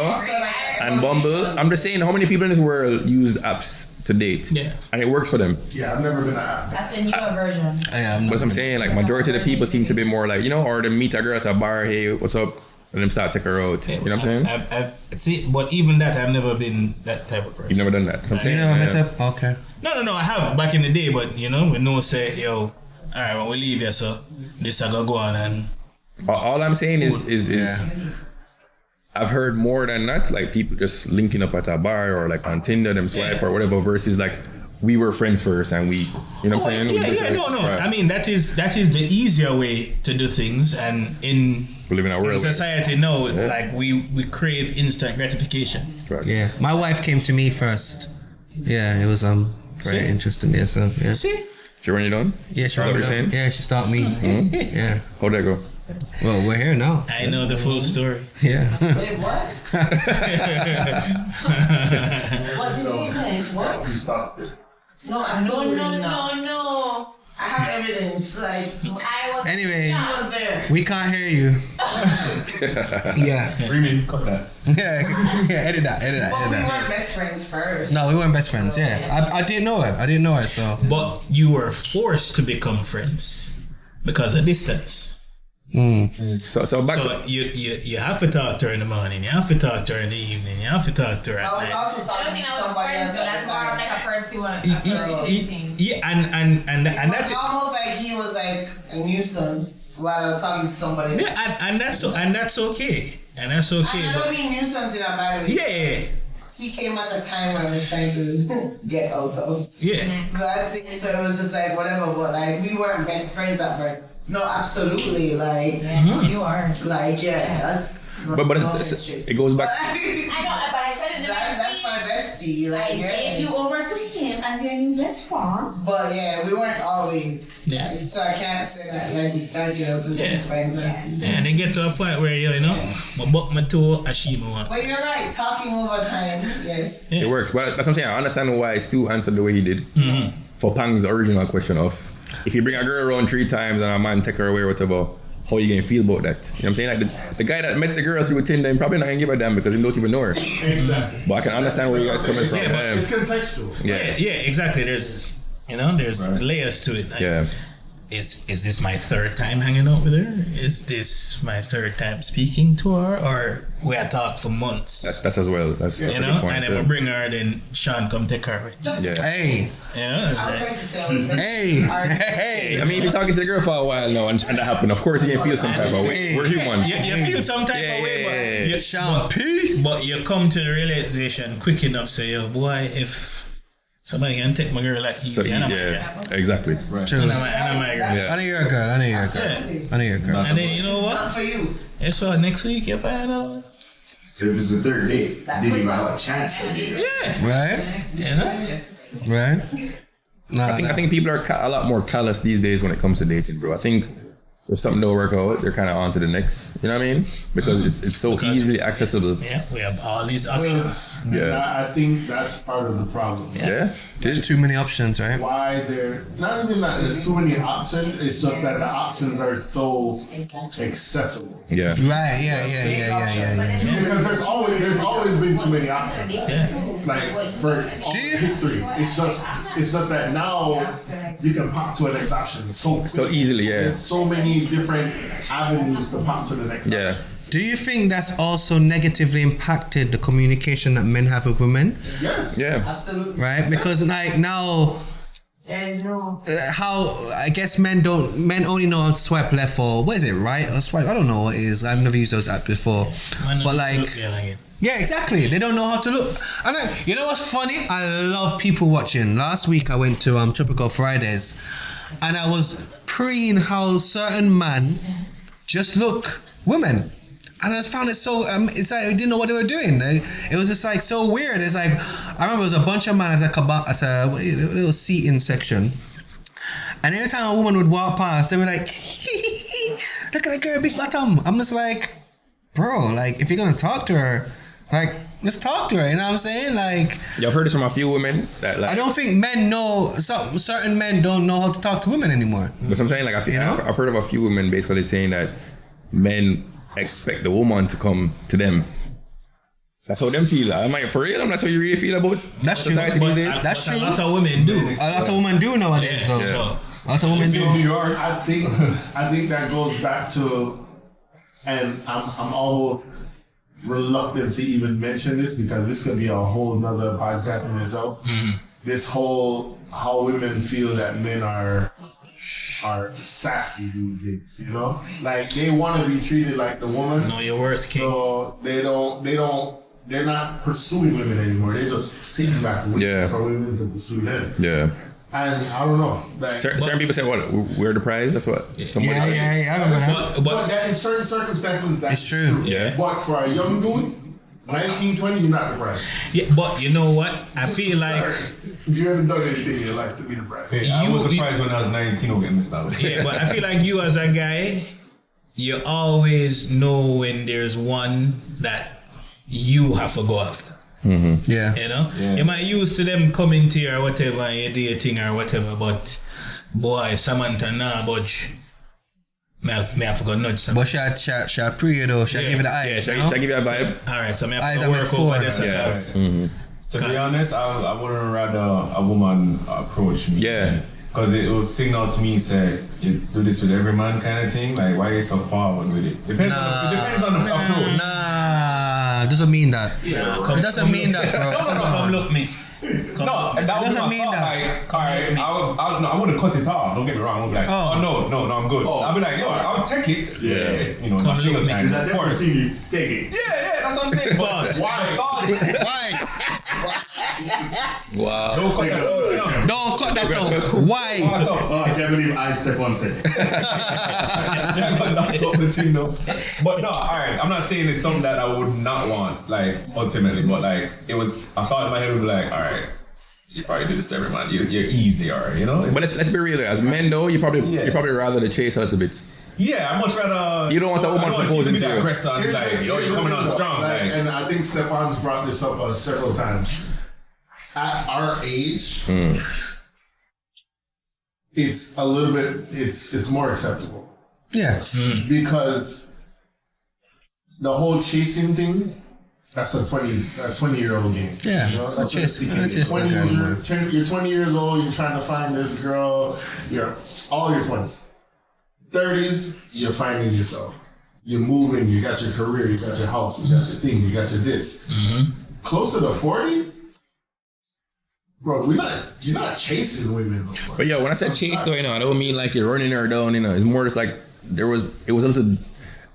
and Bumble. I'm just saying, how many people in this world use apps to date? Yeah. And it works for them. Yeah, I've never been an That's the newer version. I am. But I'm saying, like, majority of the people seem to be more like, you know, or they meet a girl at a bar, hey, what's up? And then start take her out. You know what I'm saying? I've see, but even that, I've never been that type of person. You've never done that. So I'm You saying, never met yeah. her? Okay. No, I have back in the day, but you know, we know say, yo, all right, when we leave here, so this I gotta go on and All I'm saying is Yeah. I've heard more than that, like people just linking up at a bar or like on Tinder, them swipe or whatever, versus like we were friends first and we, you know what I'm saying? We just, like, no. right. I mean, that is the easier way to do things, and in We live in a world. society now, like we crave instant gratification. Right. Yeah. My wife came to me first. Yeah, it was very See? interesting. Yeah, so yeah. See? Sure, when you done? Yeah, she Is that what you're saying? Yeah, she started me. Yeah. How'd that go? Well, we're here now. I know the full story. Yeah. Wait, what? What did he miss? What? You stopped it. No, no. I have evidence. Like, I was. Anyway. She was there. We can't hear you. Yeah. Remy, cut that. Yeah, edit that. But we weren't best friends first. No, we weren't best friends. Yeah, I didn't know her. So But you were forced to become friends because of distance. So back So you have to talk to her in the morning, you have to talk to her in the evening, you have to talk to her I at was night. also I don't talking think to I was somebody friends, else. so that's more of like a pursuant. Yeah, and It was that's almost like he was like a nuisance while talking to somebody else. and that's okay. And that's okay. I But don't mean nuisance in a bad way. yeah. he came at a time when I was trying to get out of. Yeah. But I think so. It was just like whatever. But like we weren't best friends at first. No, absolutely. Like You are. like that's. But it goes back. I know, but I said in the That's my bestie. I Like gave you over to him as your new best friend. But yeah, we weren't always. Yeah. So I can't say that like we started out as best friends. And then get to a point where you know, my buck my toe, I she my one. But you're right. Talking over time, yes. It works, but that's what I'm saying. I understand why Stu answered the way he did. Mm-hmm. For Pang's original question of, if you bring a girl around 3 times and a man take her away or whatever, how you gonna feel about that? You know what I'm saying? Like the guy that met the girl through Tinder, probably not gonna give a damn because he don't even know her. Exactly. But I can understand where you guys coming from. Yeah, but It's contextual. Yeah, exactly. There's layers to it. Like, Yeah. Is this my third time hanging out with her? Is this my third time speaking to her? Or we had talked for months? That's as well. That's you a know, good point. and then we bring her, then Sean come take her away. Yeah. Hey, Yeah, it's I'm like- going to say hey. I mean, you've been talking to the girl for a while now, and that happened. Of course, you can feel some type of way. We're human. you feel some type of way, but you, Sean P. but you come to the realization quick enough. Say, yo, boy, if somebody can take my girl like easy, So, and I'm yeah, exactly. True. and I'm my girl. Yeah. I know you're a girl. I know you're a girl. Yeah. I know you're a girl. And then you know not what? for you. It's what next week you find out. If it's the third date, then you might have a chance for it. Yeah, Right? you know. Right? Nah, I think people are a lot more callous these days when it comes to dating, bro. I think if something don't work out, they're kind of on to the next. You know what I mean? Because it's so easily accessible. Yeah, we have all these options. Yeah. I think that's part of the problem. Yeah. there's too many options, right? Why there? Not even that there's too many options. It's just that the options are so accessible. Yeah. Right, yeah. Because there's always been too many options. Like for all you? history, it's just that now you can pop to a next option So easily, yeah. There's so many different avenues to pop to the next Yeah. option. Do you think that's also negatively impacted the communication that men have with women? Yes. Yeah. Absolutely. Right? Because like now, There is no. how I guess men only know how to swipe left or what is it, right? Or swipe, I don't know what it is. I've never used those apps before. But like, yeah, exactly. They don't know how to look. And you know what's funny? I love people watching. Last week I went to Tropical Fridays, and I was preying how certain men just look women. And I just found it so, it's like I didn't know what they were doing. It was just like so weird. It's like, I remember there was a bunch of men at a little seating section. And every time a woman would walk past, they were like, look at that girl, big bottom. I'm just like, bro, like if you're gonna talk to her, like let's talk to her. You know what I'm saying? Like, Yeah, I've heard this from a few women that like. I don't think men know, certain men don't know how to talk to women anymore. But I'm saying like I've heard of a few women basically saying that men expect the woman to come to them. That's how them feel. I'm like, for real? That's how you really feel about That's true. society these days? That's true. A lot of women do. A lot of women do nowadays, though. So, A lot of women In do. New York, I think that goes back to, and I'm almost reluctant to even mention this because this could be a whole nother podcast in itself. This whole how women feel that men are sassy these days, you know? Like they want to be treated like the woman. know your worth, king. So they're not pursuing women anymore. They're just sitting back waiting Yeah. for women to pursue them. Yeah. And I don't know. Like, Certain people say, what? We're the prize? That's what somebody Yeah, said. I remember that. but that in certain circumstances, that's It's true. Yeah. But for a young dude, 19, 20, you're not the prize. Yeah, but you know what? I feel like Sorry. You haven't done anything in your life to be the prize. I was surprised when I was 19 or getting missed out. yeah, but I feel like you as a guy, you always know when there's one that you have to go after. Yeah. You know, Yeah. you might used to them coming to you or whatever, and you're dating or whatever, but boy, Samantha nah budge. Me have to go nudge Samantha. But shall pre you though, shall give it the eyes. Yeah, you shall know? I give you a vibe? Alright, so me Eyes have to are work meant over for. this and Yeah. that. To be honest, I wouldn't rather a woman approach me. Yeah. Because it would signal to me, say, you do this with every man kind of thing. Like, why are you so forward with it? Depends on the approach. Nah, doesn't mean that. Come- It doesn't mean that, bro. Come Come on. look me. Come No, look. and that would doesn't be my mean thought. that. Like, all right, I wouldn't cut it off. Don't get me wrong. I'd be like, Oh. no, I'm good. I'll be like, yo, I'll take it. Yeah. You know, Come my single look, time, Because I of never course. seen you take it. Yeah, that's what I'm saying. Pause. Why? Why? Wow. Don't cut that out. Don't cut that out. Why? Oh, I can't believe I step on set. Knocked up the thing though. But no, alright, I'm not saying it's something that I would not want, like, ultimately, but like, it would, I thought in my head it would be like, alright, you probably do this every month, you're easy, alright, you know? But let's be real. As men though, you probably rather the chase a little bit. Yeah, I much rather. You don't want a woman proposing to you. Aggressor, and it's like, yo, you're coming on strong. Like, and I think Stefan's brought this up several times. At our age, it's a little bit, it's more acceptable. Yeah. Because the whole chasing thing, that's a 20-year-old game. Yeah, You know, it's that's a chase. you're 20 years old, you're trying to find this girl, you're all your 20s. 30s, you're finding yourself. You're moving, you got your career, you got your house, you got your thing, you got your this. Closer to 40, bro, you're not chasing women no more. But yo, when I said chase though, I don't mean like you're running her down, It's more just like it was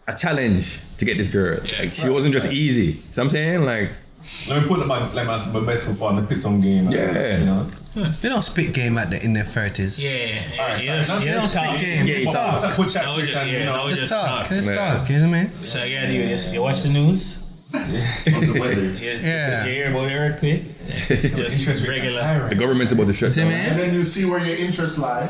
a challenge to get this girl. Like she wasn't just easy. So I'm saying like, let me put my best foot forward and pick some game. Yeah. You know? They don't spit game in their 30s. Yeah. Alright, Yeah. sorry. They don't spit game. Yeah, It's talk. Put chat No, to it and, you know. Let's just talk. Let's Yeah. talk. You know what I mean? So I gotta do this. You watch the news? Yeah. You hear about the earthquake? Just regular. the government's about to shut See, down. man? And then you see where your interests lie.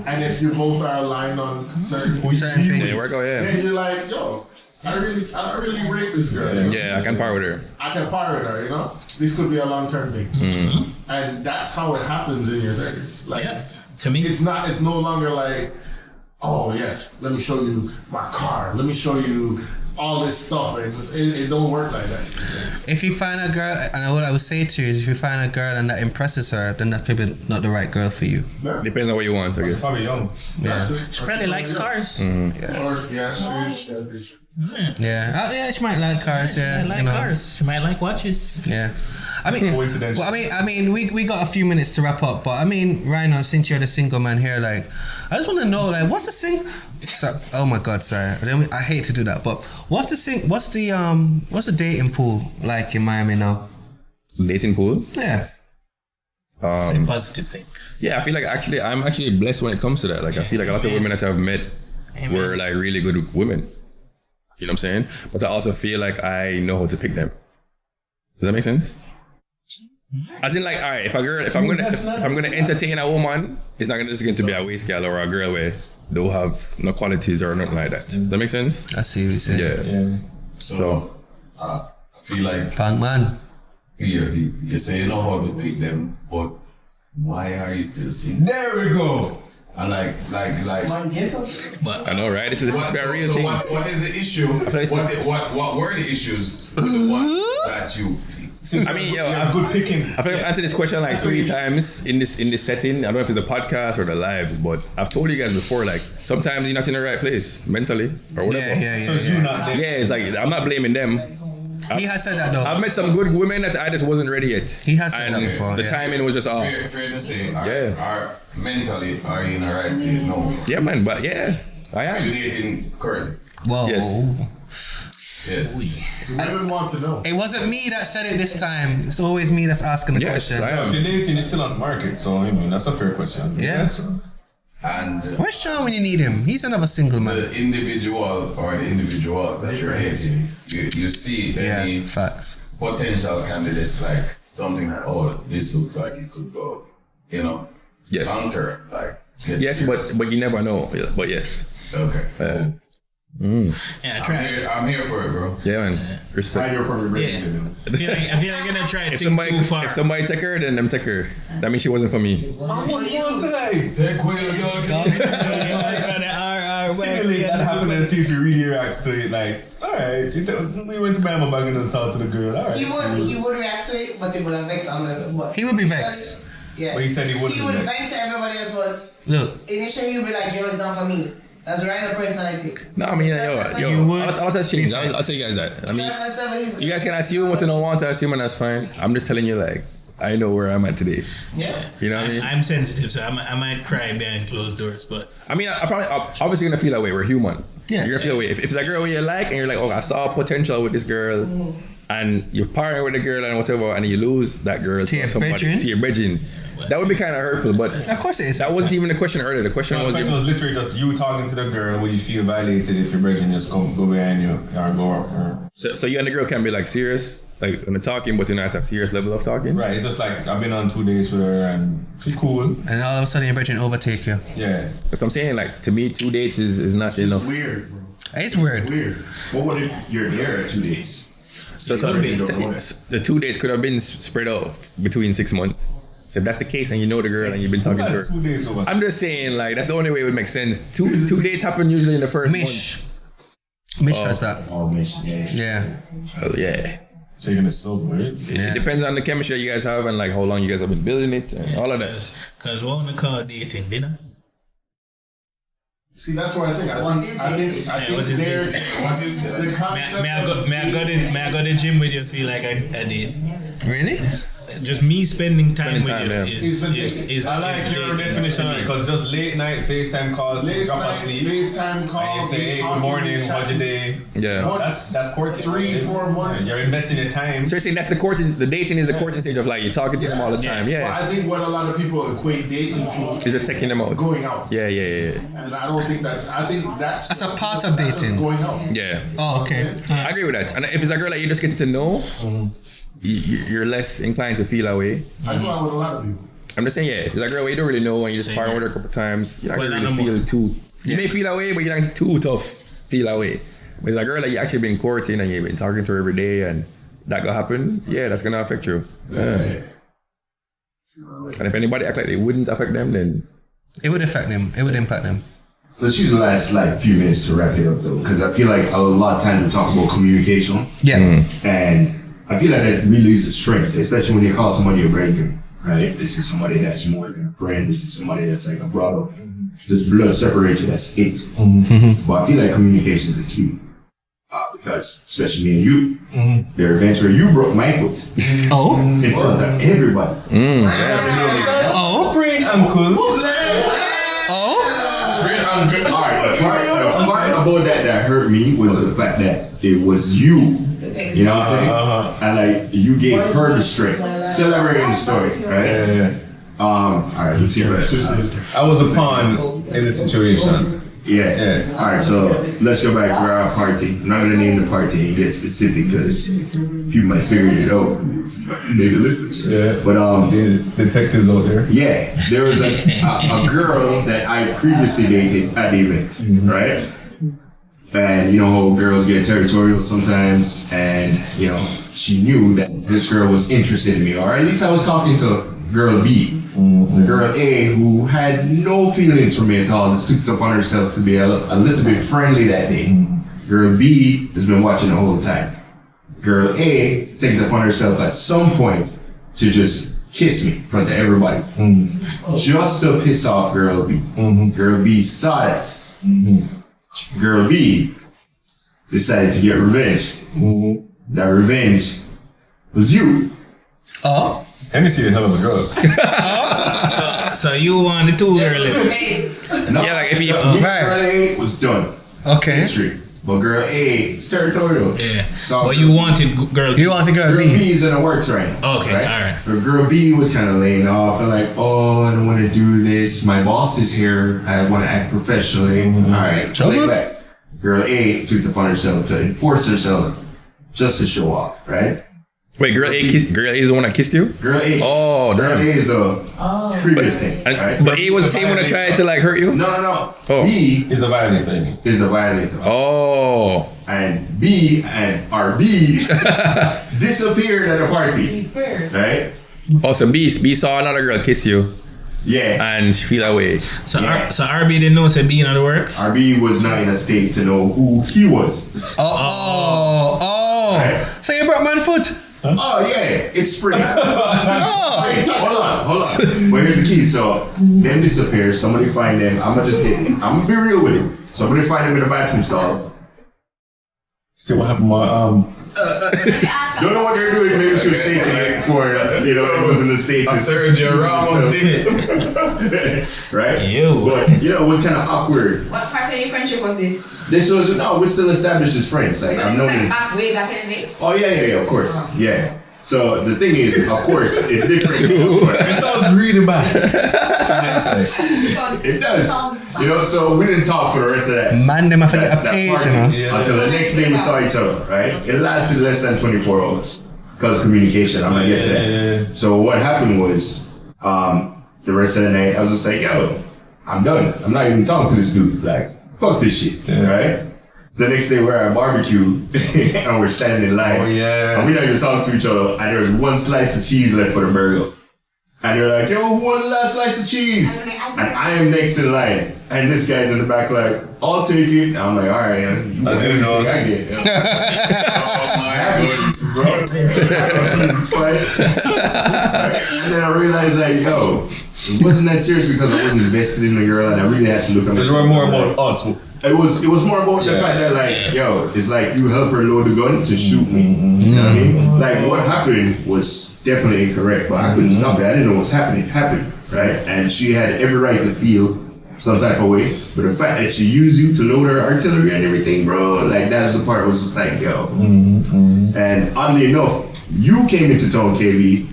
And if you both are aligned on certain Certain They things. work out, yeah. then you're like, yo, I really rate this girl. You know? Yeah, I can part with her. I can pirate her, you know? This could be a long-term thing. And that's how it happens in your 30s. Like, Yeah. To me, it's no longer like, oh yeah, let me show you my car. Let me show you all this stuff. It don't work like that. If you find a girl, and what I would say to you is if you find a girl and that impresses her, then that's probably not the right girl for you. Depends on what you want, I guess. Probably young. Yeah. she probably likes cars. Yeah, she might like cars. Yeah, She might like you know. cars. She might like watches. Yeah, I mean, Coincidence. well, I mean, we got a few minutes to wrap up, but I mean, Rhino, since you're the single man here, like, I just want to know, like, what's the oh my God, sorry, I hate to do that, but what's the dating pool like in Miami now? Dating pool. Yeah, Say positive things. Yeah, I feel like I'm actually blessed when it comes to that. Like I feel like a lot of women that I've met were like really good women. You know what I'm saying? But I also feel like I know how to pick them. Does that make sense? As in, like, all right, if I'm gonna entertain a woman, it's not just going to be a waste gal or a girl where they'll have no qualities or nothing like that. Does that make sense? I see what you're saying. Yeah. So I feel like Punk man. you say you know how to pick them, but why are you still single? There we go. And like. But I know, right? This is a real so thing. what is the issue? feel like What were the issues with the one that you picked? I mean, yo, You're good picking. I feel like I've answered this question like 3 times in this setting. I don't know if it's the podcast or the lives, but I've told you guys before, like, sometimes you're not in the right place mentally or whatever. Yeah. So it's you not there. Yeah, it's like, I'm not blaming them. He has said that though. I've met some good women that I just wasn't ready yet. He has said And that before. the yeah. timing was just off. Fair to say, Yeah. are mentally are you in the right state? No. Yeah, man, but yeah, I Are you am. dating currently? Whoa. Yes. Yes. Women want to know. It wasn't me that said it this time. It's always me that's asking the Yes, question. I If am. you're dating, you're still on the market, so I mean that's a fair question. Yeah. So. And Where's Sean when you need him? He's another single man. the individual or the individuals that you're dating, you see any Yeah, facts. potential candidates like something that, oh, this looks like it could go, you know, Yes. counter, like. get Yes, serious. but you never know. Yeah, but yes. Okay. yeah, try. I'm here for it, bro. Yeah, man. Respect. I feel like I'm gonna try to If think too far. somebody take her, then them take her. That means she wasn't for me. I was one today. Take away Simulate that happened and see if he really reacts to it. Like, all right, we went to Bama Bag and just talked to the girl. All right. He would react to it, but he would have vexed a little bit. But He would be vexed. Yeah. But he said he wouldn't He would be vexed. vent to everybody else, but Look, initially he'd be like, yo, it's done for me. That's right, the personality. No, I mean, You yo, would a lot has changed. I'll tell you guys that. I mean, you guys can assume what you don't want to assume, and that's fine. I'm just telling you, like, I know where I'm at today. Yeah. You know what I mean? I'm sensitive, so I might cry behind closed doors, but I mean, I'm obviously gonna feel that way. We're human. Yeah. You're gonna feel away. If it's a girl you like and you're like, oh, I saw potential with this girl, and you partner with the girl and whatever, and you lose that girl To your brethren, that would be kind of hurtful. But Of course it is. that wasn't even the question earlier. The question No, the question was literally just you talking to the girl. Would you feel violated if your brethren just go behind you or go up her? so you and the girl can be like serious, like when they're talking, but you're not at a serious level of talking. Right, it's just like I've been on 2 dates with her and she's cool. And all of a sudden your brethren overtake you. Yeah. So I'm saying, like, to me, 2 dates is not enough. Weird, bro. It's weird. Weird. But what if you're there at 2 days? So the 2 days could have been spread out between 6 months. So if that's the case and you know the girl and you've been talking to her, 2 days over. I'm just saying, like, that's the only way it would make sense. Two dates happen usually in the first Mish. Mish has that. Oh, mission, yeah. Yeah. month. Oh, yeah. So you're gonna slow for it? It depends on the chemistry you guys have and like how long you guys have been building it and all of that. Because what we call dating dinner. See, that's what I think. I think there. The concept. May I go to the gym with you? Feel like I did. Really? Just me spending time Spending with time, you yeah. is I like your dating. definition of it because just late night FaceTime calls to drop asleep. FaceTime And you calls. say, hey, good morning, how's your day? Yeah. That's courting. 3-4 months. You're investing your time. So you're saying that's the dating is the courting stage of like you're talking to them all the time. But Yeah. I think what a lot of people equate dating to It's just taking them out. going out. Yeah. And I don't think that's. I think that's. That's a part of that's just dating. going out. Yeah. Oh, okay. I agree with that. And if it's a girl that you just get to know, you're less inclined to feel that way. I go out with a lot of people. I'm just saying, yeah, if it's a girl you don't really know and you just partner with her a couple times, you're not Well, gonna I really know feel too. You may feel that way, but you're not too tough. Feel that way. But it's a girl that you actually been courting and you've been talking to her every day, and that gonna happen. Yeah, that's gonna affect you. And if anybody act like they wouldn't affect them, then It would affect them. It would impact them. Let's use the last like few minutes to wrap it up though, because I feel like a lot of times we talk about communication, Yeah. and I feel like that really is a strength, especially when you call somebody a brethren, right? This is somebody that's more than a friend. This is somebody that's like a brother. This blood separates you. That's it. But I feel like communication is the key. Because especially me and you, there are events where you broke my foot Oh. in front of everybody. Oh. Spring uncle. Oh. Alright, the part about that hurt me was the fact that it was you. You know what I'm saying? And like you gave her the strength. Still never in the story, right? Yeah. Alright, let's see what I was a pawn in the situation. Yeah. Alright, so let's go back to our party. I'm not gonna name the party and get specific because people might figure it out. Maybe listen. Yeah. But The detectives out there. yeah, there was a girl that I previously dated at the event, right? And you know how girls get territorial sometimes, and you know, she knew that this girl was interested in me, or at least I was talking to girl B. The girl A, who had no feelings for me at all, just took it upon herself to be a little bit friendly that day. Girl B has been watching the whole time. Girl A takes it upon herself at some point to just kiss me in front of everybody. Just to piss off girl B. Girl B saw that. Girl B decided to get revenge. That revenge was you. Oh. Let me see the hell of a girl. So you want the two girls? No, yeah, like if you Right. girl A was done. Okay. History. But girl A is territorial. Yeah. So But you wanted girl. You want to go girl B? B is in a work train. Okay, alright. But girl B was kind of laying off and like, oh, I don't want to do this. My boss is here. I want to act professionally. Alright, lay back. Girl A took it upon herself to enforce herself just to show off, right? wait, girl A is the one that kissed you? Girl A. Oh, Girl damn. A is the previous thing, right? But A was the same one that tried to like hurt you? No. Oh. B He's a violator, I mean. is the violator. Oh. And B and RB disappeared at a party, right? Oh, so B saw another girl kiss you Yeah. and she feel that way. So RB didn't know say being on the works. RB was not in a state to know who he was. Oh. Right. So you brought man foot? Oh yeah, it's spring. Oh. Wait, hold on. Well, here's the key. So them disappear. Somebody find them. I'm gonna be real with it. Somebody find them in the bathroom stall. See what happened, Don't know what they're doing. Maybe she was shaking it before, it was in the state. Sergio Ramos did. Right? Ew. But, it was kind of awkward. What part kind of friendship was this? This was we're still established as friends. Like But I'm this was known. like way back in the day. Oh yeah, of course, yeah. So the thing is, of course, it's different. It sounds really bad. It does. You know, so we didn't talk for the rest of that. Man, them I forget a that page, party you know. Yeah. until the next day we saw each other, right? It lasted less than 24 hours because of communication. I'm gonna get to that. Yeah. So what happened was, the rest of the night, I was just like, yo, I'm done. I'm not even talking to this dude. Like, fuck this shit, right? The next day we're at a barbecue and we're standing in line. Oh, yeah. And we're not even talking to each other. And there's one slice of cheese left for the burger. And they're like, yo, one last slice of cheese. And I am next in line. And this guy's in the back like, I'll take it. And I'm like, all right, man. You That's want usual. everything I get. And then I realized like, yo, it wasn't that serious because I wasn't invested in the girl and I really had to look at It was more about us. It was more about the fact that like, yo, it's like you help her load the gun to shoot me. You know what I mean? Like what happened was definitely incorrect, but I couldn't stop it. I didn't know what's happening. It happened, right? And she had every right to feel some type of way. But the fact that she used you to load her artillery and everything, bro, like that was the part was just like, yo. And oddly enough, you came into town, KB,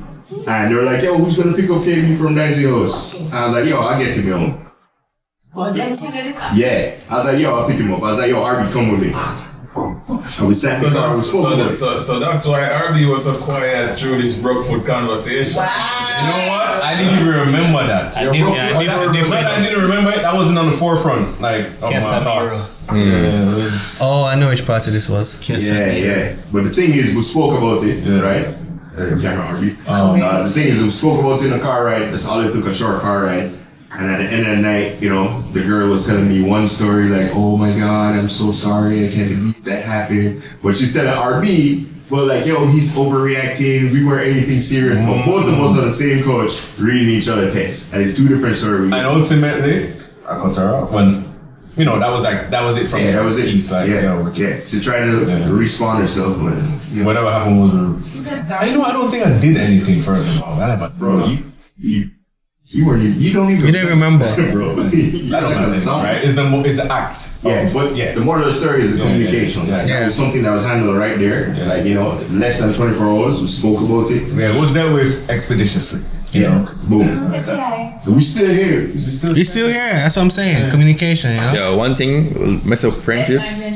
and they were like, yo, who's gonna pick up KB from Nancy house? I was like, yo, I'll get him home. Yeah. I was like, yo, I'll pick him up. I was like, yo, RB, come with me. And we sat in the car, we spoke about it. So that's why RB was so quiet through this Brookwood conversation. You know what? I didn't even remember that. I didn't remember it. That wasn't on the forefront, like, of my thoughts. Oh, I know which part of this was. Yeah. But the thing is, we spoke about it, right? The thing is, we spoke about it in a car ride. That's all it took, a short car ride. And at the end of the night, you know, the girl was telling me one story like, oh my God, I'm so sorry, I can't believe that happened. But she said at RB, well, like, yo, he's overreacting, we weren't anything serious. But both of us on the same couch reading each other texts. And it's two different stories. And ultimately, I cut her off when, you know, that was it from that was it. cease, like, you know, She tried to respawn herself, but whatever happened was I don't think I did anything first of all. Bro, you don't even. You don't remember. Bro. That don't matter, right? It's the act. The moral of the story is the communication. Like, it was something that was handled right there. Like, you know, less than 24 hours, we spoke about it. Yeah, it was dealt with expeditiously. You know? Boom. So we still here. You're still here. That's what I'm saying. Communication, you know? Yeah, one thing will mess up friendships.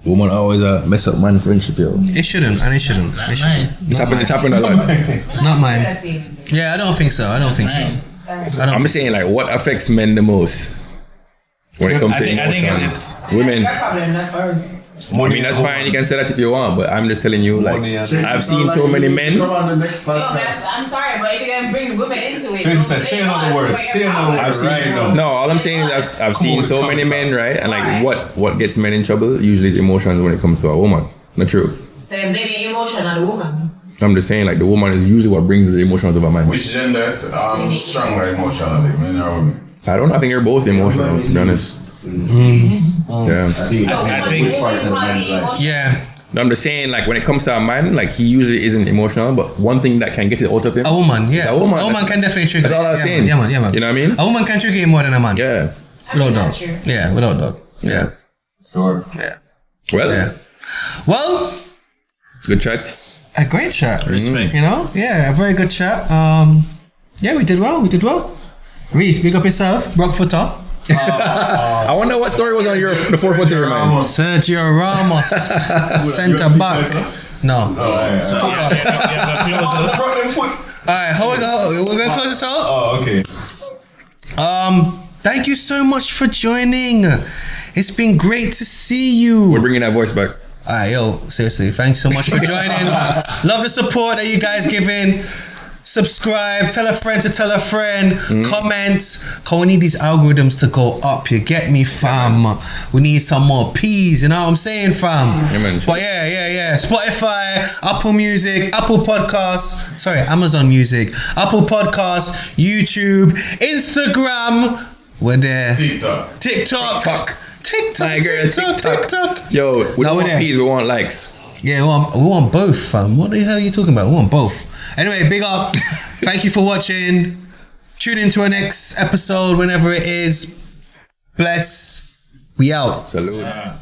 Woman always mess up man friendship, yo. It shouldn't, and it shouldn't. It's happened a lot. Not mine. Yeah, I don't think so. I'm I'm just saying, like, what affects men the most when it comes to emotions? Women. I mean, that's fine. You can say that if you want, but I'm just telling you, like, I've seen so many men. Come on the next podcast. I'm sorry, but if you're gonna bring women into it, Say another word. No, all I'm saying is I've seen so many men, right? And like, what gets men in trouble usually is emotions when it comes to a woman. Not true. So they're blaming emotion on the woman. I'm just saying, like, the woman is usually what brings the emotions of a man. Which gender is stronger emotionally, men or women? I don't know. I think they're both emotional, to be honest. Yeah. Yeah. I'm just saying, like, when it comes to a man, like, he usually isn't emotional, but one thing that can get it out of him. A woman, yeah. A woman can definitely trigger. That's all I was saying. Yeah, man. You know what I mean? A woman can trigger you more than a man. Yeah. Without doubt. Yeah, without doubt. Yeah. Sure. Yeah. Well, good chat. A great chat. Respect. You know? Yeah, a very good chat. Yeah, we did well. Reese, big up yourself. Brock footer. I wonder what story was on the 4-footer, man. Sergio Ramos. Centre back. No. Alright, hold on. We're gonna close this out. Oh, okay. Thank you so much for joining. It's been great to see you. We're bringing that voice back. Alright, yo, seriously, thanks so much for joining. Love the support that you guys giving. Subscribe, tell a friend to tell a friend, comment. Cause we need these algorithms to go up. You get me, fam? We need some more P's, you know what I'm saying, fam? But yeah. Spotify, Apple Music, Apple Podcasts, Amazon Music, Apple Podcasts, YouTube, Instagram. We're there. TikTok. Yo, we don't want P's, we want likes. Yeah, we want both, fam. What the hell are you talking about? We want both. Anyway, big up. Thank you for watching. Tune into our next episode whenever it is. Bless. We out. Salute. Yeah.